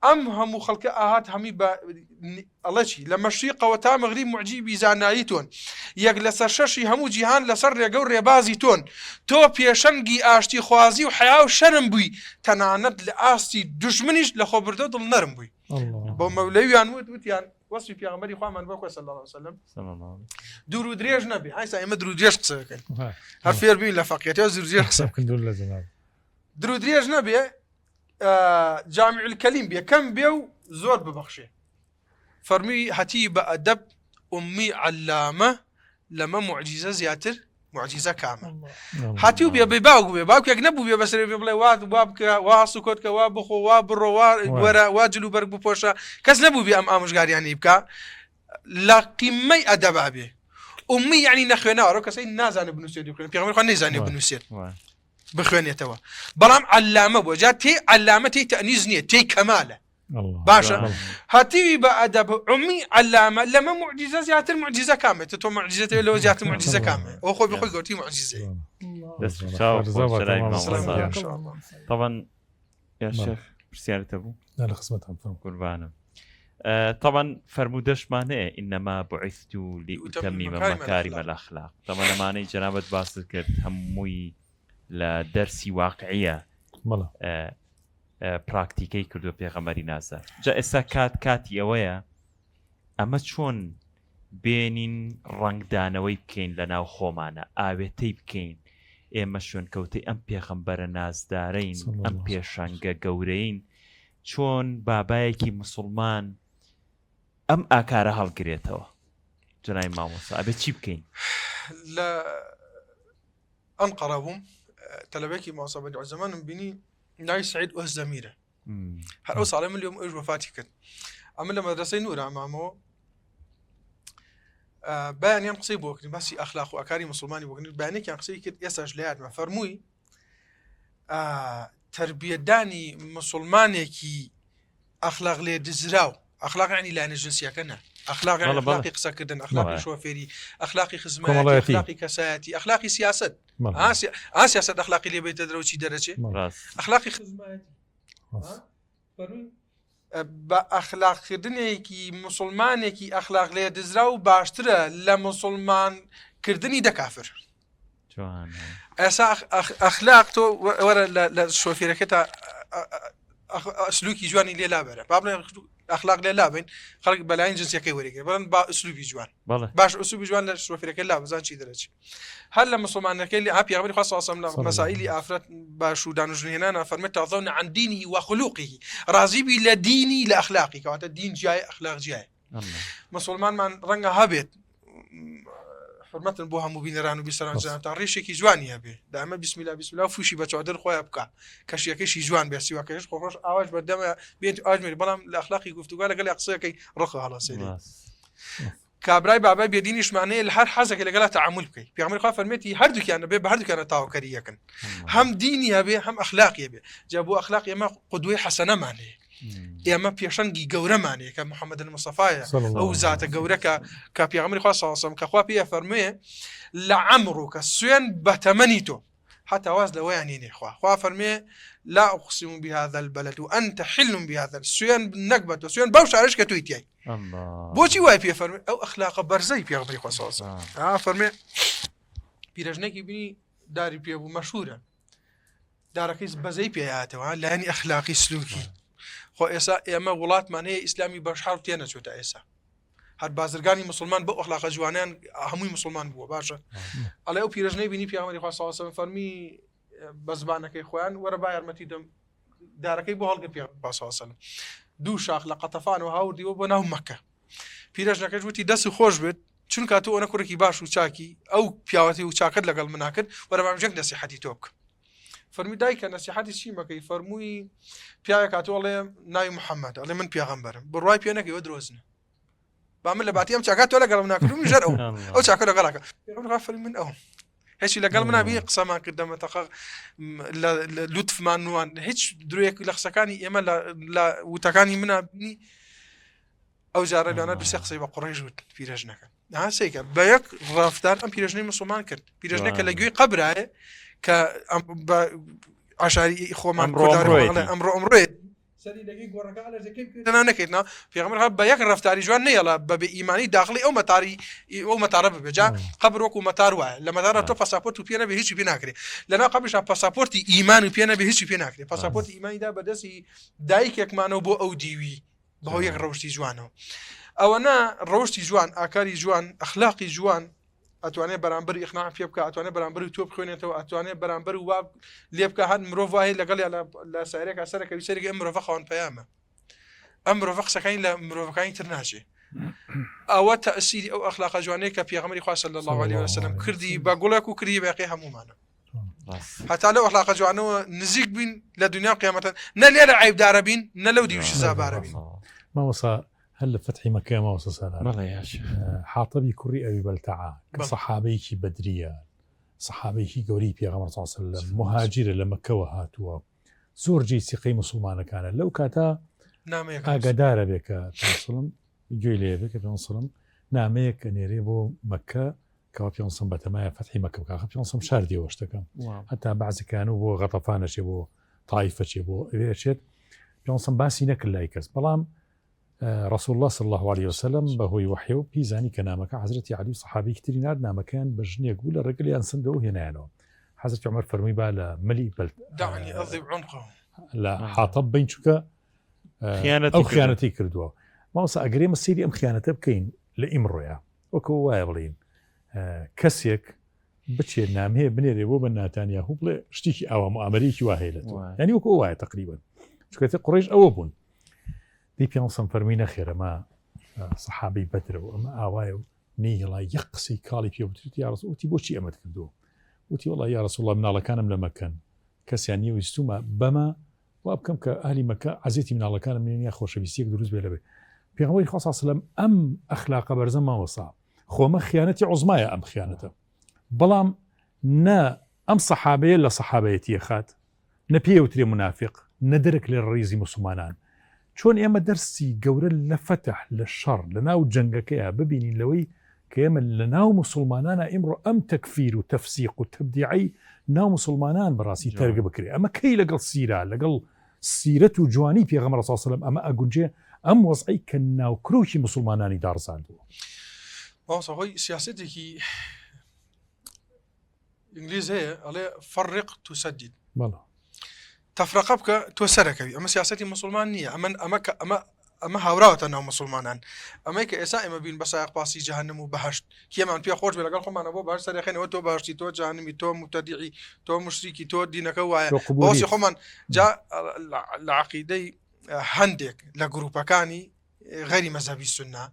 ئەم هەموو خەڵکە ئاهات هەمی بە ئەڵەچی لە مەشریقەوە تا مەغریب معجیبی زانایی تۆن یەک لەسەر شەشی هەموو جیهان لەسەر ڕێگە و ڕێبازی تۆن تۆ پێشەنگی ئاشتی خوازی و حیا و شەرم بووی تەنانەت لە ئاستی دوژمنیش لە خۆبردە دڵ نەرم بووی بۆ مەولەویان وتیان وەسفی پێغەمبەری خوامان بۆ صلی الله علیه وسلم دوور و درێژ نەبێ ئایسا ئێمە دوور و درێژ قسە دەکەین هەر فێر بین لە فەقیهەتەوە دوور و درێژ قسە بکەین دوور و درێژ نەبێ جامع الكلیم بێ کەم بێ و زۆر ببەخشێ فەرمی هەتی بە ئەدەب ئومی علامە لەمە معجیزە زیاتر معجیزە کامە هاتی و بێ باوک بێ باوکێک نەبوو بێ بەسەر بێ بڵێ وا بکە وا سوکۆت کە وا بخۆ وا بڕۆ وەرە وا جلو بەرگ بپۆشە کەس نەبوو بێ ئەم ئامۆژگاریانی بکە لە قیمەی ئەدەبا بێ ئومی یعنی نەخوێنەوە کەسەی نازانێ بنووسێت بخوێن پێغەمبەر خوا نەیزانێ بنووسێت بخوێنێتەوە بەڵام علامە بووە جا تێی علامە تێی تەنیز نییە تێی کەمالە باشە هاتیوی بە ئەدەب عومی علامە لەمە معجیزە زیاتر معجیزە کامێت تۆ معجیزەتەوە لەوە زیاتر معجیزە کامێ ئەو خۆی بخۆی گەوتی معجیزەیە طبعا يا شيخ برسيارة أبو لا خصمتها قربانة طبعا فرمودش معناه إنما بعثت لأتمم مكارم الأخلاق طبعا معناه جنابة باصل كرت هموي لدرسي واقعية براكتيكي كردو بيغماري نازا جا إسا كاتي أويا أما چون بينين رنگ دانوي بكين لناو خومانا آويتي بكين ئێمە شوێن کەوتەی ئەم پێغەمبەرە نازدارین ئەم پێشانگە گەورەین چۆن بابایەکی مسلمان ئەم ئاکارە هەڵگرێتەوە جنای مامۆستا ئەبێ چی بکەین لە ئەنقەرە بووم تەلەبەیەکی مامۆستا بەدیع زەمانم بینی ناوی سعید ئۆزدەمیرە هەر ئەو ساڵێ من لێم ئەوش وەفاتی کرد ئەمە لە مەدرسەی نورە مامۆ بەیانیان قسەی بۆ کردین باسی ئەخلاق و ئاکاری مسلمانی بۆ کردین بەیانێکیان قسەی کرد ئێستاش لە یادمە فەرمووی تربیەتدانی مسلمانێکی ئەخلاق لێ دزراو ئەخلاق یعنی لایەنە جنسیەکە نە ئەخلاق یعنی ئەخلاقی قسەکردن ئەخلاقی شۆفێری ئەخلاقی خزمەتی ئەخلاقی کەسایەتی ئەخلاقی سیاست سیاست ئەخلاقی لێ بێتە دەرەوە چی دەرەچێ ئەخلاقی خزمەتی بە ئەخلاقکردنێکی مسلمانێکی ئەخلاق لێ دزرا و باشترە لە مسلمانکردنی دەکافر ئێسا ئەخلاق تۆ وەرە لە شۆفێرەکەتە ئەسلوکی جوانی لێ لابەرە با بڵێن ئەخلاق لێ لابین خەڵک بەلایەن جنسیەکەی وەرەگرێ بەڵێن با ئوسلوبی جوان باش ئوسلوبی جوان لە شۆفێرەکە لا بزان چی دەرەچێ هەر لە مسلمانەکەی لێ پێغەمبەری خوا صلی الله علیه و سلم لە مەسائیلی ئافرەت باش و دانوژنێنانە فەرمێت تەرضون عن دینه وخلوقه ڕازی بی لە دینی لە ئەخلاقی کەواتە دین جیای ئەخلاق جیای مسلمانمان ڕەنگە هەبێت حرمەتن بۆ هەموو بینەران و بیسەرانجانتان ڕێشێکی جوانی هەبێ دامە بسم الله بسم الله فوشی بە چادر خۆیان بکە کەشیەکەشی جوان بێ سیواکەش خۆش ئاواش بەردەمە بێت ئاژمێری بەڵام لە ئەخلاقی گفتوگا لەگەڵ قسەکەی ڕخە هەڵەسێنێ کابرای بابای بێدینیشمانەیە لە هەر حەزێک لەگەڵا تەعامل بکەیت پێغەمبەری خوا فەرمێتی هەردووکیانە بێ بە هەردووکیانە تاواکەری یەکن هەم دینی هەبێ هەم ئەخلاقی هەبێ جا بۆ ئەخلاق ئێمە قودوەی حەسەنەمان هەیە ئێمە پێشەنگی گەورەمانەیە کە محەممەد المستەفایە ئەو زاتە گەورەکە کە پێغەمبەری خوا صلی الله علیه و سلم کە خوا پێ فەرموویە لە عەمڕوکە سوێن بە تەمەنی تۆ حتى واز لويان يني خوا فرمي لا أقسم بهذا البلد وأنت حل بهذا السوين نقبة وسوين بوش عرش كتويتي الله بوشي واي بيه فرمي أو أخلاق برزي بيه غبري خوا صلى الله عليه وسلم فرمي بيرجنيكي بني داري بيه أبو مشهورا داركيس بزي بيه هاتوا لاني أخلاقي سلوكي خو إسا إما غلط معناه إسلامي بشحر تيانا شو تأسا هر بازرگانی مسلمان با اخلاق جوانان هموی مسلمان بو باشه الله او پیرجنی بینی پیامبر خدا صلی الله علیه و سلم فرمی بە زبانەکەی خۆیان وەرە با یارمەتی دەم دارەکەی بۆ هەڵگە پێ باسەوەسەن دوو شاخ لە قەتەفان و هاوردیەوە بۆ ناو مەکە پیرەژنەکەش وتی دەست خۆش بێت چونکە تۆ ئەوە کوڕێکی باش و چاکی ئەو پیاوەتی و چاکت لەگەڵ مناکرد وەرە بامژێک نەسیحەتی تۆ بکە فەرمی دایکە نەسیحەتی چی مەکەی فەرمووی پیاوێک هاتووەڵێ ناوی محەممەد ئەڵێ من پیاغەمبەرم بڕوای پێ نەکەیوە درۆزنە با من لە باتی ئەم چاکات تۆ لەگەڵ مناکردم ژەر ئەو چاکە لەگەڵاکە فەرمی من ئەو هیچی لەگەڵ منابی قسەمان کردەمەتەخە لوتفمان نوان هیچ درێک لە قسەکانی ئێمە لە وتەکانی منابنی ئەو جارە لەوانە دوسێ قسەی بە قوڕی ژوت پیرەژنەکە سێکە بە یەک ڕافتار ئەم پیرەژنەی مسلمان کرد پیرەژنەکە لە گوێی قەبرایە کە عشاری خۆمان ئەمڕۆ نەکەیتنا پێغەمبەر بە یەک ڕفتاری جوان نەیەڵا بە ئیمانی داخلی ئەو مەتارە ببێجا قبر وەکو مەتار وایە لە مەدارە تۆ پاساپۆرت و پێ نەبێ هیچی پێ ناکرێت لەناو قبرشا پاساپۆرتی ئیمان و پێ نەبێ هیچی پێ ناکرێت پاساپۆرتی ئیمانیدا بەدەستی دایکێکمانەوە بۆ ئەو دیوی بەهۆ یەک ڕەوشتی جوانەوە ئەوەنە ڕەوشتی جوان ئاکاری جوان ئەخلاقی جوان ئەتوانێت بەرامبەر ئیخنا پێ بکە ئەتوانێت بەرامبەر و تۆ بخوێنێتەوە ئەتوانێت بەرامبەر و واب لێ بکە هەر مرۆڤ وایە لەگەڵ لە سایرێکا سەرەکەوی سەرێکی ئەم مرۆڤە خاوەن پەیامە ئەم مرۆڤە قسەکانی لە مرۆڤەکانی تر ناچێ ئەوە تەئسیری ئەو ئەخلاقە جوانەیە کە پێغەمبەری خوا صلی الله علیه وسلم کردی بە گوڵێک و کردی باقی هەمومانە هەتا لەو ئەخلاقە جوانەوە نزیک بین لە دنیا قیامەتە نە لێرە عیبدارە بین نە لەو دیوی سزابارە بین ماوەسا هەل لە فتحی مەکە ماوەسا سالار حاتبی کوڕی ئەوی بەلتەعا کە سەحابەیەکی بەدریە سەحابەیەکی گەوری پێغەمبەر صلی الله علیه وسلم مهاجرە لە مەکەوە هاتووە زۆر جێی سیقەی مسلمانەکانە لەو کاتە ئاگادارە بێ کە پێسڵم گوێی لێ بێ کە پێسڵم نامەیەک کە نێرێ بۆ مەکە کەوا پێسم بەتەمایە فتحی مەکە بکە پێسم شاردیەوە شتەکەم هەتا بەعزەکان و بۆ غەتەفانەچێ بۆ تایفەچێ بۆ ئەوێچێت پێسم باسی نەکرد لای کەس بەڵام رسول الله صلى الله عليه وسلم بهوي وحيو بيزاني كنامك حضرتي علي صحابي كتير نار نامكان بجني يقول الرجل ينسندو هنا يعني حضرت عمر فرمي بالا ملي بل دعني اضرب عنقه لا حاطب بين شوكا او خيانتي كردوا ما وصل اجريم السيدي ام خيانته بكين لامرؤيا وكو وايبلين كسيك بتشي نامه بنيري بو بناتانيا هو بلا شتيكي او امريكي واهيله يعني وكو واي تقريبا شكيت قريش اوبون دي بيانسان فرمينا خير ما صحابي بدر وما آوايو نيلا يقسي كالي فيه وتي يا رسول وتي بوشي أمد كردو وتي والله يا رسول الله من الله كان من مكان كسياني ويستوما بما وأبكم كأهل مكة عزيتي من الله كان من يخوش بيسيك دروز بيلبي بيغمبري خاصة صلى أم أخلاق برزم ما وصع خو ما خيانتي عظمايا أم خيانته بلام نا أم صحابي لا صحابيتي خات نبيه وتري منافق ندرك للرئيس مسلمان چۆن ئێمە دەرسی گەورە لە فتح لە شەڕ لە ناو جەنگەکەیە ببینین لەوەی کە ئێمە لە ناو مسلمانانە ئیمڕۆ ئەم تەکفیر و تەفسیق و تەبدیعی ناو مسلمانان بەڕاستی تەرگە بکرێ ئەمە کەی لەگەڵ سیرە لەگەڵ سیرەت و جوانی پێغەمبەر صلی الله علیه و سلم ئەمە ئەگونجێ ئەم وەزعی کە ناوکرۆکی مسلمانانی داڕزاندووە هۆی سیاسەتێکی ئینگلیز هەیە ئەڵێ فەرق تسدد تفرقه بکە تۆ سەرەکەوی ئەمە سیاسەتی مسلمان نییە ئەمە هاوراوەتە ناو مسلمانان ئەمەی کە ئێستا ئێمە بین بە سایق پاسی جەهەنەم و بەهەشت کێمان پێ خۆش بێ لەگەڵ خۆمانە بۆ بەهەشت سەرێخێنەوە تۆ بەهەشتی تۆ جەهەنەمی تۆ مبتەدیعی تۆ مشریکی تۆ دینەکە وایە بۆسی خۆمان جا لە عەقیدەی هەندێک لە گروپەکانی غير مذهبي السنة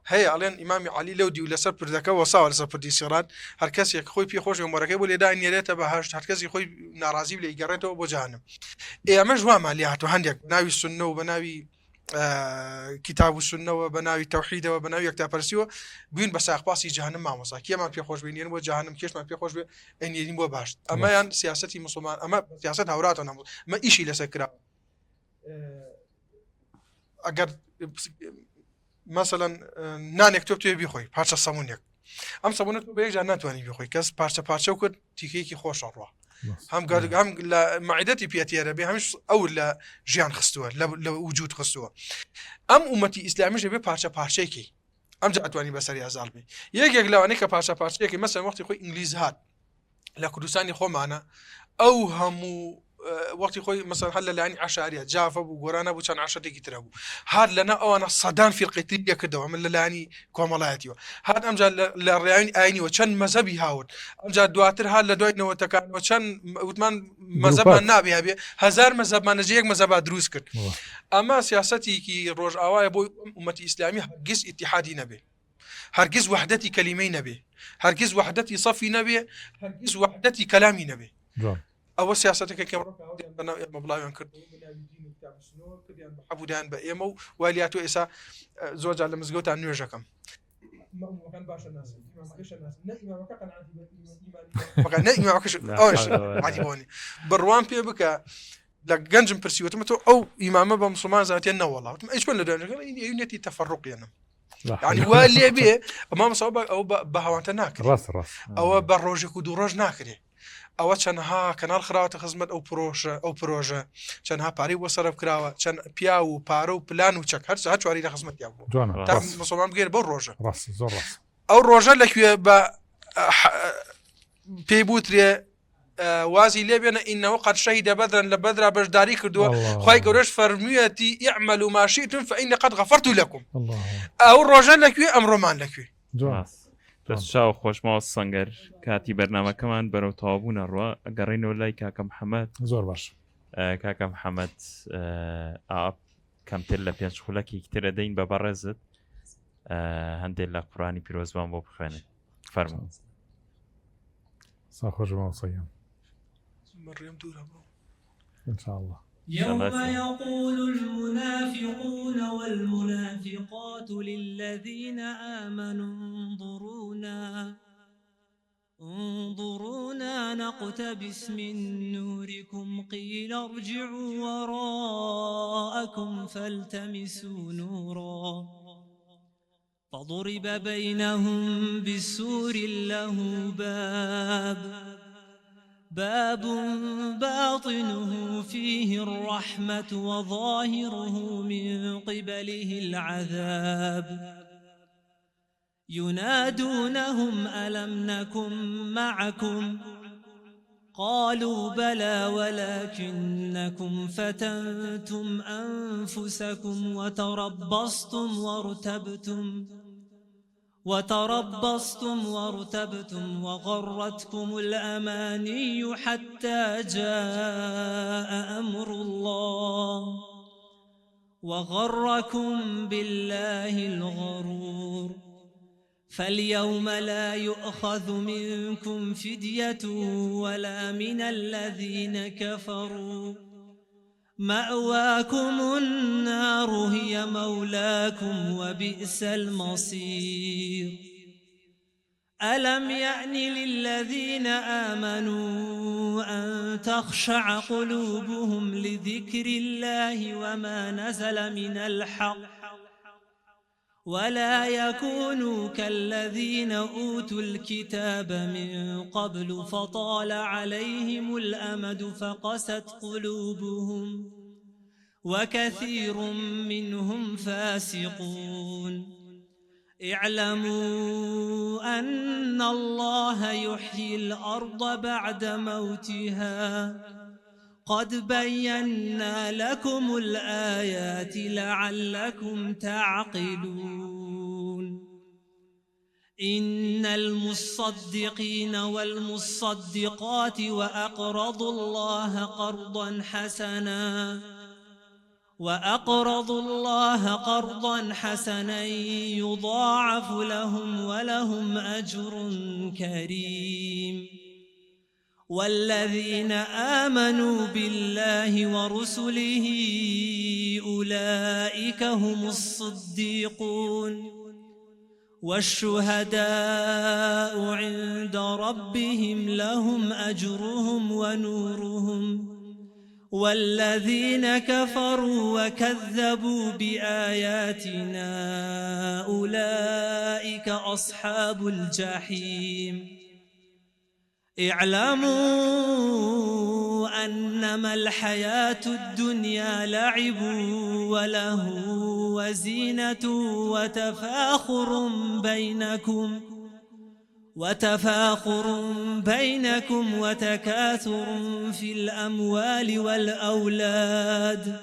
هي علين إمام علي لو دي ولا سبر ذكاء وصاول سبر دي سيران هركز يخوي بيه خوش ومركب ولا دا إن يريته بهاش هركز يخوي ناراضي ولا يجرته وبجهنم إيه مش وام عليها هنديك بناوي السنة وبناوي كتاب السنة وبناوي توحيد وبناوي كتاب برسيو بين بس أخباسي جهنم ما مصا كيا ما بيه خوش بين ينبو جهنم كيش ما بيه خوش بين إن ينبو بهاش أما يعني سياستي مسلمان أما سياست هوراتنا ما إشي لسكرا أجر مثلا نانێک تۆ توێ بیخۆی پارچە سەمونێک ئەم سەمونەت بەیەکجار ناتوانانی بیخۆی کەس پارچە و کرد تیکەیەکی خۆشە ڕوا هەم لە مەعیدەتی پێتیارە بێ هەمیش ئەو لە ژیان خستووە لە وجود خستووە ئەم ئومەتی ئیسلامیش بێ پارچەیەکی ئەمجا ئەتوانی بەسەری ئازاڵ بێ یەکێک لەوانەیە کە پارچەیەکی مەسەن وەختی خۆی ئینگلیز هات لە کوردستانی خۆمانە ئەو هەموو وەختی خۆی مەسەن هەر لەلایەنی عشاریە جافە بوو گۆرانە بوو چەند عشەتێکی ترە بوو هەر لەنا ئەوانە سەدان فیرقەی یەکردەوە من لەلایەنی کۆمەڵایەتیەوە هەر ئەمجا لە ڕێیاوی ئاینیوە چەند مەزەبی هاورد ئەمجا دواتر هەر لە دوای نەوەتەکانەوە چەند وتمان مەزەبان نابێ هەبێ هەزار مەزەبانەجە یەک مەزەبا دروست کرد ئەمە سیاسەتێکی ڕۆژئاوایە بۆی ئومەتی ئیسلامی هەرگیز ئیتیحادی نەبێ هەرگیز وحدەتی کەلیمەی نەبێ هەرگیز وحدەتی صەفی نەبێ هەرگیز وحدەتی کەلامی نەبێ ئەوە سیاسەتەکە کە ئێمە بڵاویان کرد حەبودیان بە ئێمە و والیاتۆ ئێسا زۆرجار لە مزگەوتان نوێژەکەم بڕوان پێ بکە لە گەنجم پرسیوتمە تۆ ئەو ئیمامە بە مسلمان زاتێن نەوەڵاوتم ئەیش لە دوێنێتی تەفەڕوقیانم يعني واللي بيه امام صوب او بهوانته ناكري او بروجك ودو روج ناكري او چنها كانال خراوه خدمت او بروجه چنها باري وصرف كراوه چن بياو بارو بلان وچك هر ساعه چواري خدمت يابو تام مسلمان غير بروجه راس زور راس او روجه لك ب بيبوتري وازي ليبينا إنه قد شهد بدرا لبدرا بجداري كردوا خواهي قرش فرميتي اعملوا ما شئتم فإني قد غفرت لكم أو الرجال لكوي أم رومان لكوي شاو خۆشماوە سەنگەر کاتی بەرنامەکەمان بەرەو تەوابوونە ڕوە ئەگەڕێنەوە لای کاکە محەممەد زۆر باش کاکە محەممەد کەمتر لە پێنج خولەکی ترە دەین بە بەڕێزت هەندێک لە قورانی پیرۆزبان بۆ بخوێنێ فەرموو ساخۆش ماوسەیە مريم دورة إن شاء الله يوم يقول المنافقون والمنافقات للذين آمنوا انظرونا نقتبس من نوركم قيل ارجعوا وراءكم فالتمسوا نورا فضرب بينهم بسور له باب باطنه فيه الرحمة وظاهره من قبله العذاب ينادونهم ألم نكن معكم قالوا بلى ولكنكم فتنتم أنفسكم وتربصتم وغرتكم الأماني حتى جاء أمر الله وغركم بالله الغرور فاليوم لا يؤخذ منكم فدية ولا من الذين كفروا مأواكم النار هي مولاكم وبئس المصير ألم يأن للذين آمنوا أن تخشع قلوبهم لذكر الله وما نزل من الحق ولا يكونوا كالذين أوتوا الكتاب من قبل فطال عليهم الأمد فقست قلوبهم وكثير منهم فاسقون اعلموا أن الله يحيي الأرض بعد موتها قد بينا لكم الآيات لعلكم تعقلون إن المصدقين والمصدقات وأقرضوا الله قرضا حسنا يضاعف لهم ولهم أجر كريم والذين آمنوا بالله ورسله أولئك هم الصديقون والشهداء عند ربهم لهم أجرهم ونورهم والذين كفروا وكذبوا بآياتنا أولئك أصحاب الجحيم اعلموا أنما الحياة الدنيا لعب ولهو وزينة وتفاخر بينكم وتكاثر في الأموال والأولاد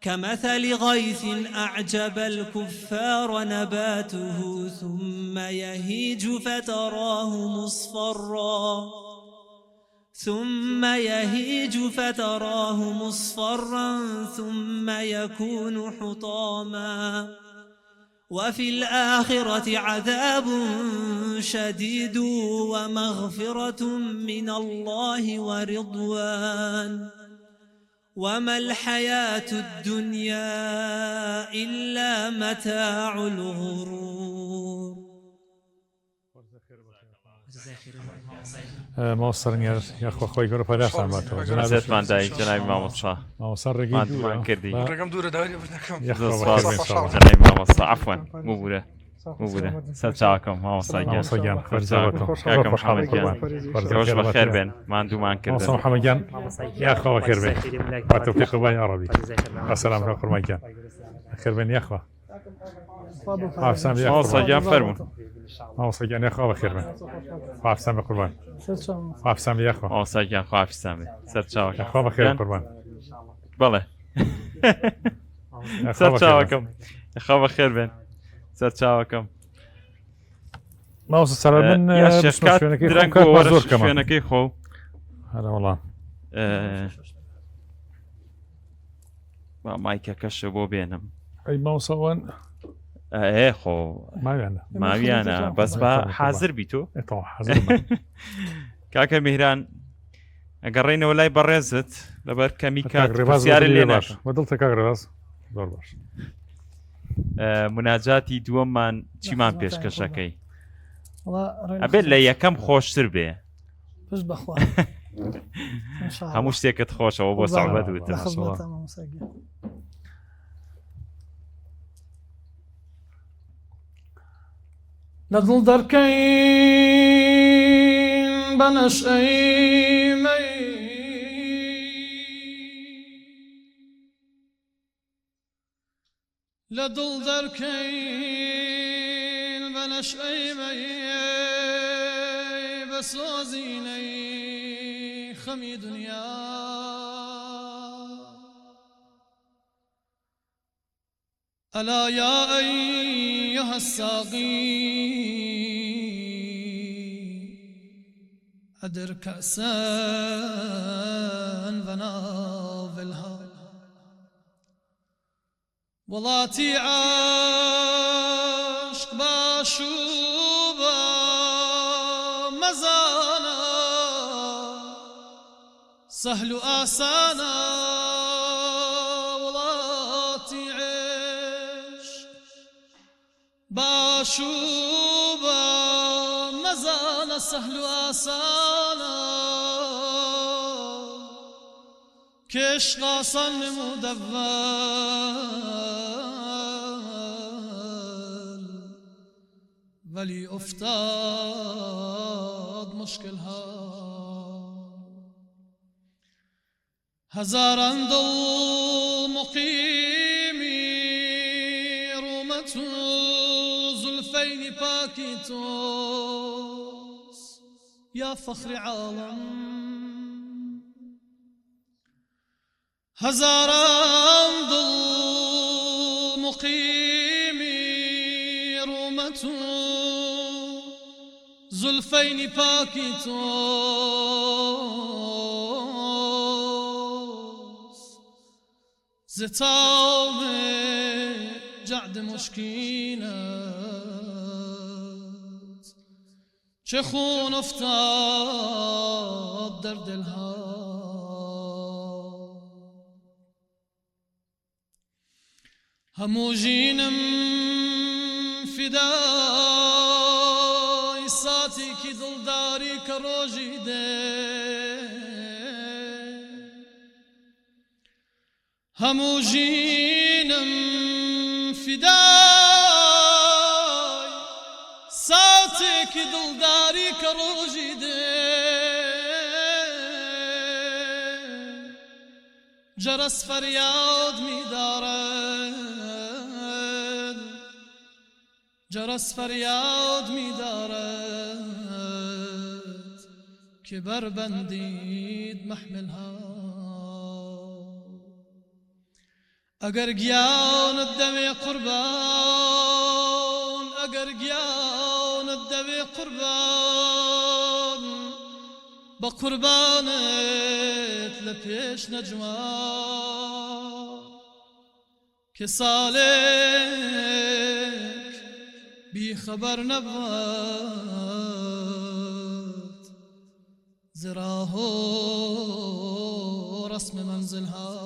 كمثل غيث أعجب الكفار نباته ثم يهيج فتراه مصفرا ثم يكون حطاما وفي الآخرة عذاب شديد ومغفرة من الله ورضوان وما الحياة الدنيا إلا متاع الغرور. موصل يا أخو أخوي قرب هذا سامته زت من داي جناب ماموسا موصل رقيق ما كردي رقم دورة داري بدكم يا أخو جناب ماموسا عفوا مو بوده سلامكم ماموسا جان فرزاوتو كاكم محمد جان خوش بخير بن ما عندو ما كردن موصل محمد جان يا أخو بخير بن وتوفيق بن عربي السلام عليكم محمد جان خير بن يا أخو موصل جان فرمون موصل جان يا أخو بخير بن خاف سامي قربان خاف سامي يا أخو موصل جان خاف سامي سلامك يا أخو بخير قربان بله سلامكم يا أخو بخير بن سلامكم موصل سلام من يا شيخ كات درنگو ورش شوينكي خو هذا والله مايكا كشبو بينهم أي موصل وين ايه خو ما ويانا بس با حاضر بيتو طبعا حاضر كاكا مهران قرينا ولاي برزت لبر كميكات سيار اللي ناش بدلت كاغرباز دور باش مناجاتی دووەممان چیمان پێشکەشەکەی والله ئەبێت لە یەکەم خۆشتر بێ بس بخوا ان شاء الله هەموو شتێکت خۆشەوە بۆ سەعبەت وتە لەدڵ دەرکەین بە نەشئەی مەی لەدڵ دەرکەین بە نەشئەی مەی بە سۆزینەی خەمی دنیا ألا يا أيها الساقي أدر كأسا فناولها وڵاتی عاشق باشوبە مەزانە سەهل و ئاسانە وڵاتی عشق باشوبە مەزانە سەهل و ئاسانە كش غاصل مدول ولي افتاد مشكلها هزاران دل مقيمي رومة زلفين باكيتوس يا فخر عالم هزاران دل مقيمي رومة زلفين باكيتوس زتام جعد مشكينات چخون افتاد در دلها همو جینم فدای ساتی کی دلداری که روژی ده همو جینم فدای ساتی کی دلداری که روژی ده جرس فریاد می دارد جرس فریاد می دارد که بربندید محملها اگر گیانت دوی قربان اگر گیانت دوی قربان با قربانت لپیش نجوان که سالک بی خبر نبود زراه و رسم منزلها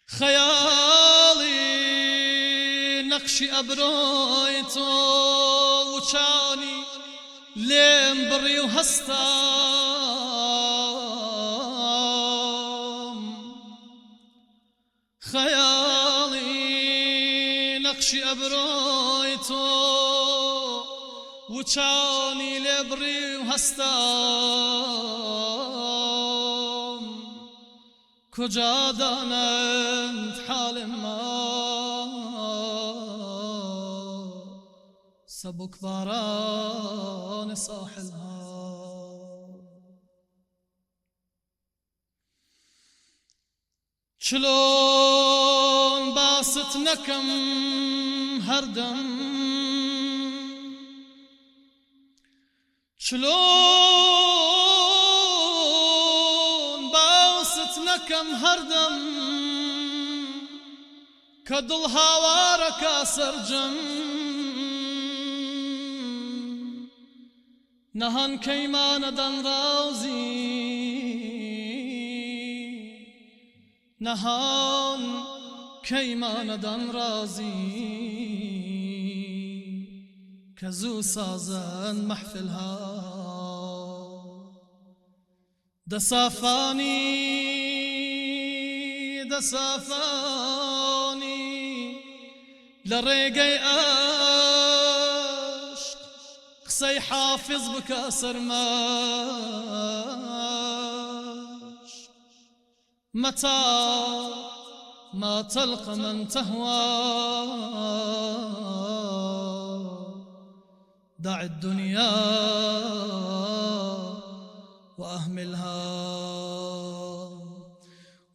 خیالی نقشی ابروی تو و چانی لیم بری و هستم خیالی نقشی ابروی تو و چانی لیم بری و هستم کجا دانند حال ما سبک باران ساحلها چلون باست نکم هر دم چلون باست نکم هر دم که دل هاوارک سرجم نهان کیماندن رازی نهان کیماندن رازی کزو سازن محفلها دسافانی لرقي عشق قصي حافظ بكاسر ماش متى ما تلقى من تهوى دع الدنيا وأهملها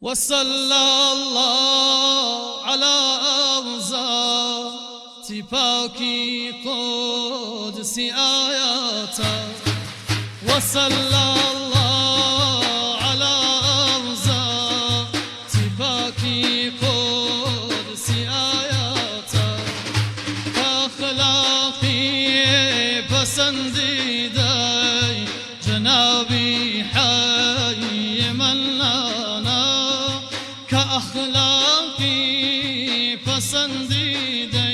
وصلى الله على ذات باقي قدسي آياته وصلى الله على ذات باقي قدسي آياته كأخلاقي پسندیده جنابي حي منانا كأخلاقي پسندیده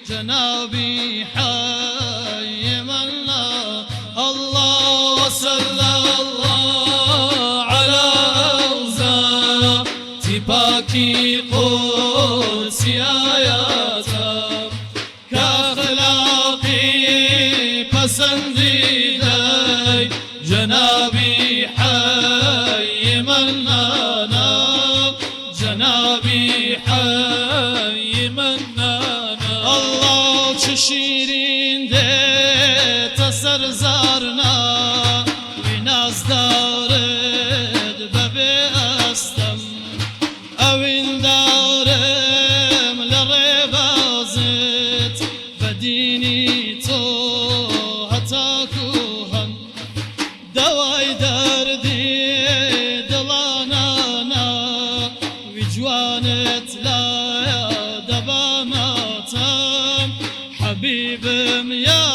جنابي حي منانا الله صلى الله على ذات باقي قدسي آياته كأخلاقي پسندیده جنابي حي منانا جنابي حي منانا الله چه شیرین ده تسر زارنا بی ناز دارد ببه استم اوین دارم لربازت بدینی تو حتا کوهن دوای دردی دلانانا وی جوانت لا دباماتم حبيبم يا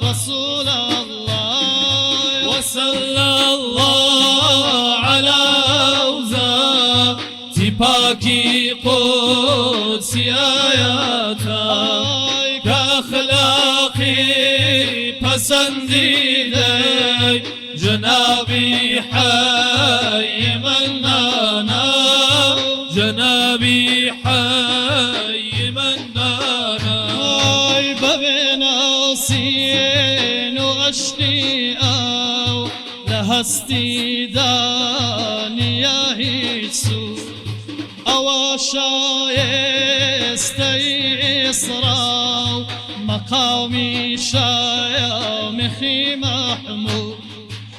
رسول الله وصلى الله على ذات باقي قدسي آياته كأخلاقي پسندیده جنابي حي منانا جنابي حي منانا آي ببناسين وعشقي أو لهستي داني يا هيسو أو شايستي إسراو قومي شامخي محمود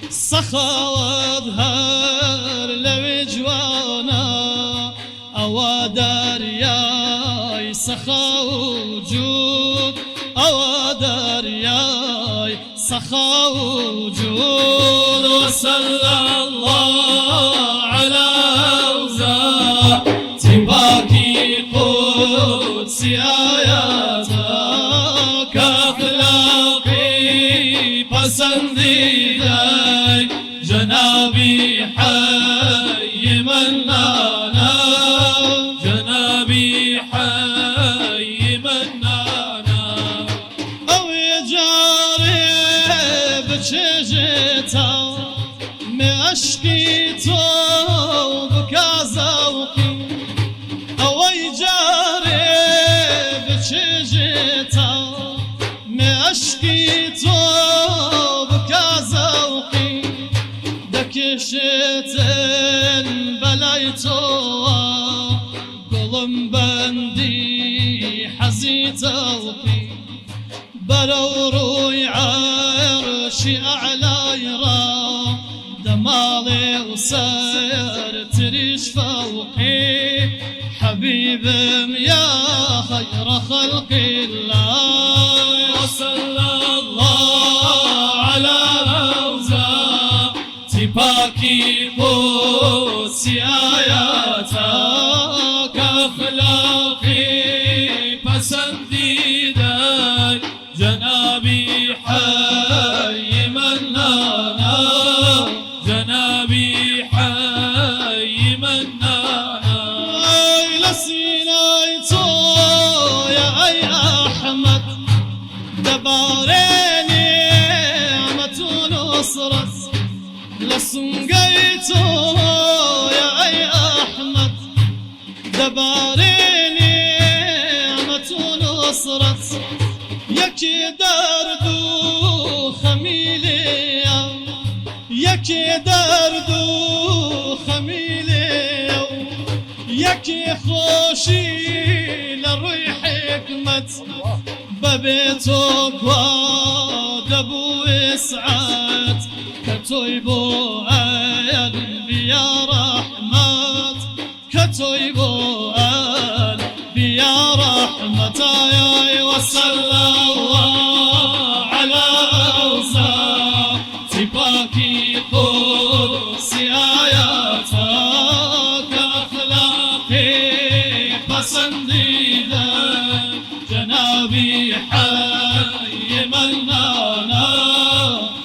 سخاوة ظهر لو جوانا أو درياي سخا وجود أو درياي سخا وجود وصلى الله على أوزاع تباكي قدسي آياتك أخلاقي پسندیده جنابی حی منانا جنابی حی منانا او جاری بچجتا معشقی تو بکا زوقی او جاری بچجتا معشقی تو دكشتن بلايتوا قلم بندي حزيتوقي بروروي عرشي أعلى يرى دمالي وسير تريش فوقي حبيب يا خير خلق الله وصلى الله على پاکی قدسی آیاتک اخلاقی پسندیده جنابی حی منانا جنابی حی منانا لسینای تو یا ای احمد دباره نعمت و نصرت لسنقيتو يا أي أحمد دباريني نعمة نصرت يكي دردو خميلي يكي دردو خميلي يكي خوشي لروي حكمت ببيتك ودبو إسعاد كتويبو قلبي يا رحمة كتويبو قلبي يا رحمة يا وصلى الله على أوزاع تباكي قدسي آياتك أخلاقي پسنديده جنابي حي منانا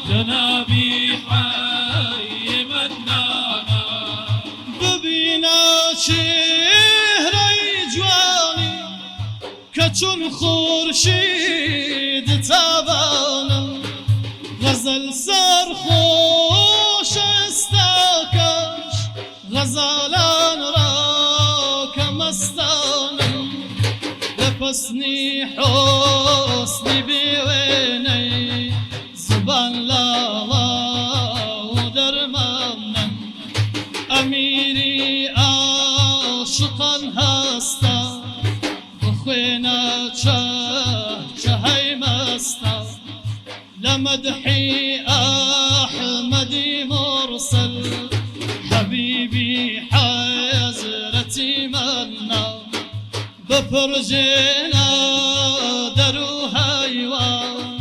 جنابي حي منانا ببينا شهري جواني كچون خورشید تابانم غزل سرخوش استاکش غزالان را کمستانم لپسنی حسنی بیوینی زبان لالا و درمانم امیری عاشقان هستا بخوینا چهی مستا لمدحي أحمدي مرسل حبيبي حزرتي منا بفرجنا درو هيوان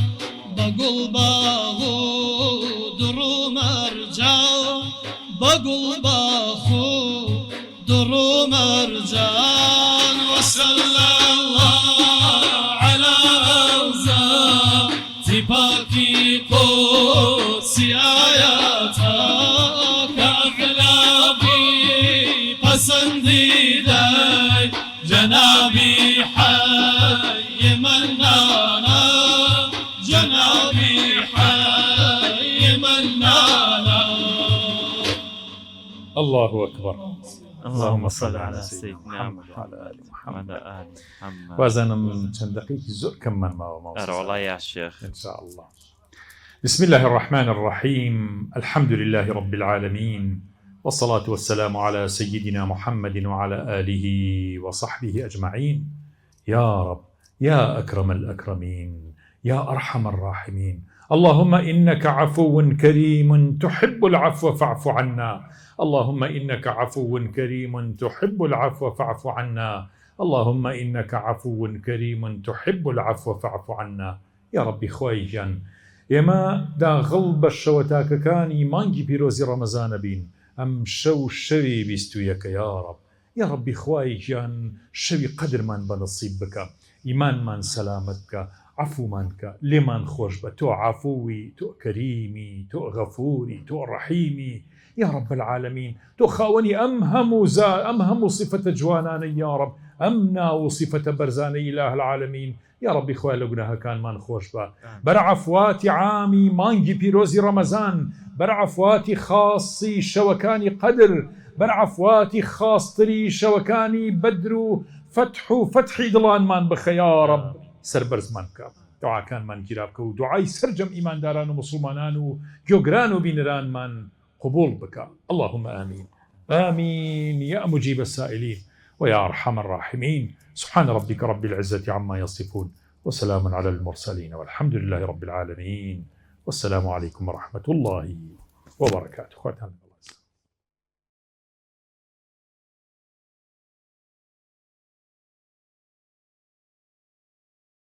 بقول باغو درو مرجع بقول باخو درو مرجان وصلى الله على أوزاع تباكي قدسي آياتك أخلاقي پسنديده جنابي حي منانا جنابي حي منانا الله أكبر. اللهم صل على سيدنا محمد وعلى آل محمد وازنا من چند دقيقة زور كم من ما والله يا شيخ إن شاء الله. بسم الله الرحمن الرحيم. الحمد لله رب العالمين، والصلاة والسلام على سيدنا محمد وعلى آله وصحبه أجمعين. يا رب يا أكرم الأكرمين يا أرحم الراحمين. اللهم إنك عفو كريم تحب العفو فاعف عنا. اللهم إنك عفو كريم تحب العفو فاعف عنا. اللهم إنك عفو كريم تحب العفو فاعف عنا. يا ربي خوای گیان، ئێمە داغڵ بە شەوەتاکەکانی مانگی پیرۆزی ڕەمەزانە بین. ئەم شەو شەوی 21 یا رب. یا ربی خوای گیان، شەوی قەدرمان بەنصیب بکە، ئیمانمان سەلامت بکە، عفومان بکە، لێمان خۆش بە. تۆ عفووی، تۆ کەریمی، تۆ غەفوری، تۆ ڕەحیمی یا رب العالمین. تۆ خاوەنی ئەم هەموو صفەتە جوانانە یا رب، ئەم ناو صفەتە بەرزانەی إله العالمین. یا ربی خوای لە گوناهەکانمان خۆش بە، بەرە عەفواتی عامی مانگی پیرۆزی ڕەمەزان، بەرە عەفواتی خاصی شەوەکانی قەدر، بەرە عەفواتی خاستری شەوەکانی بەدر و فتحی دڵانمان بخە یا رب. سەربەرزمان بکە، دعاکانمان گیرا بکە و دوعای سەرجەم ئیمانداران و مسلمانان و گوێگران و بینەرانمان قبول بکە. اللهم آمين آمين يا مجيب السائلين ويا أرحم الراحمين. سبحان ربك رب العزة عما يصفون وسلام على المرسلين والحمد لله رب العالمين. والسلام عليكم ورحمة الله وبركاته.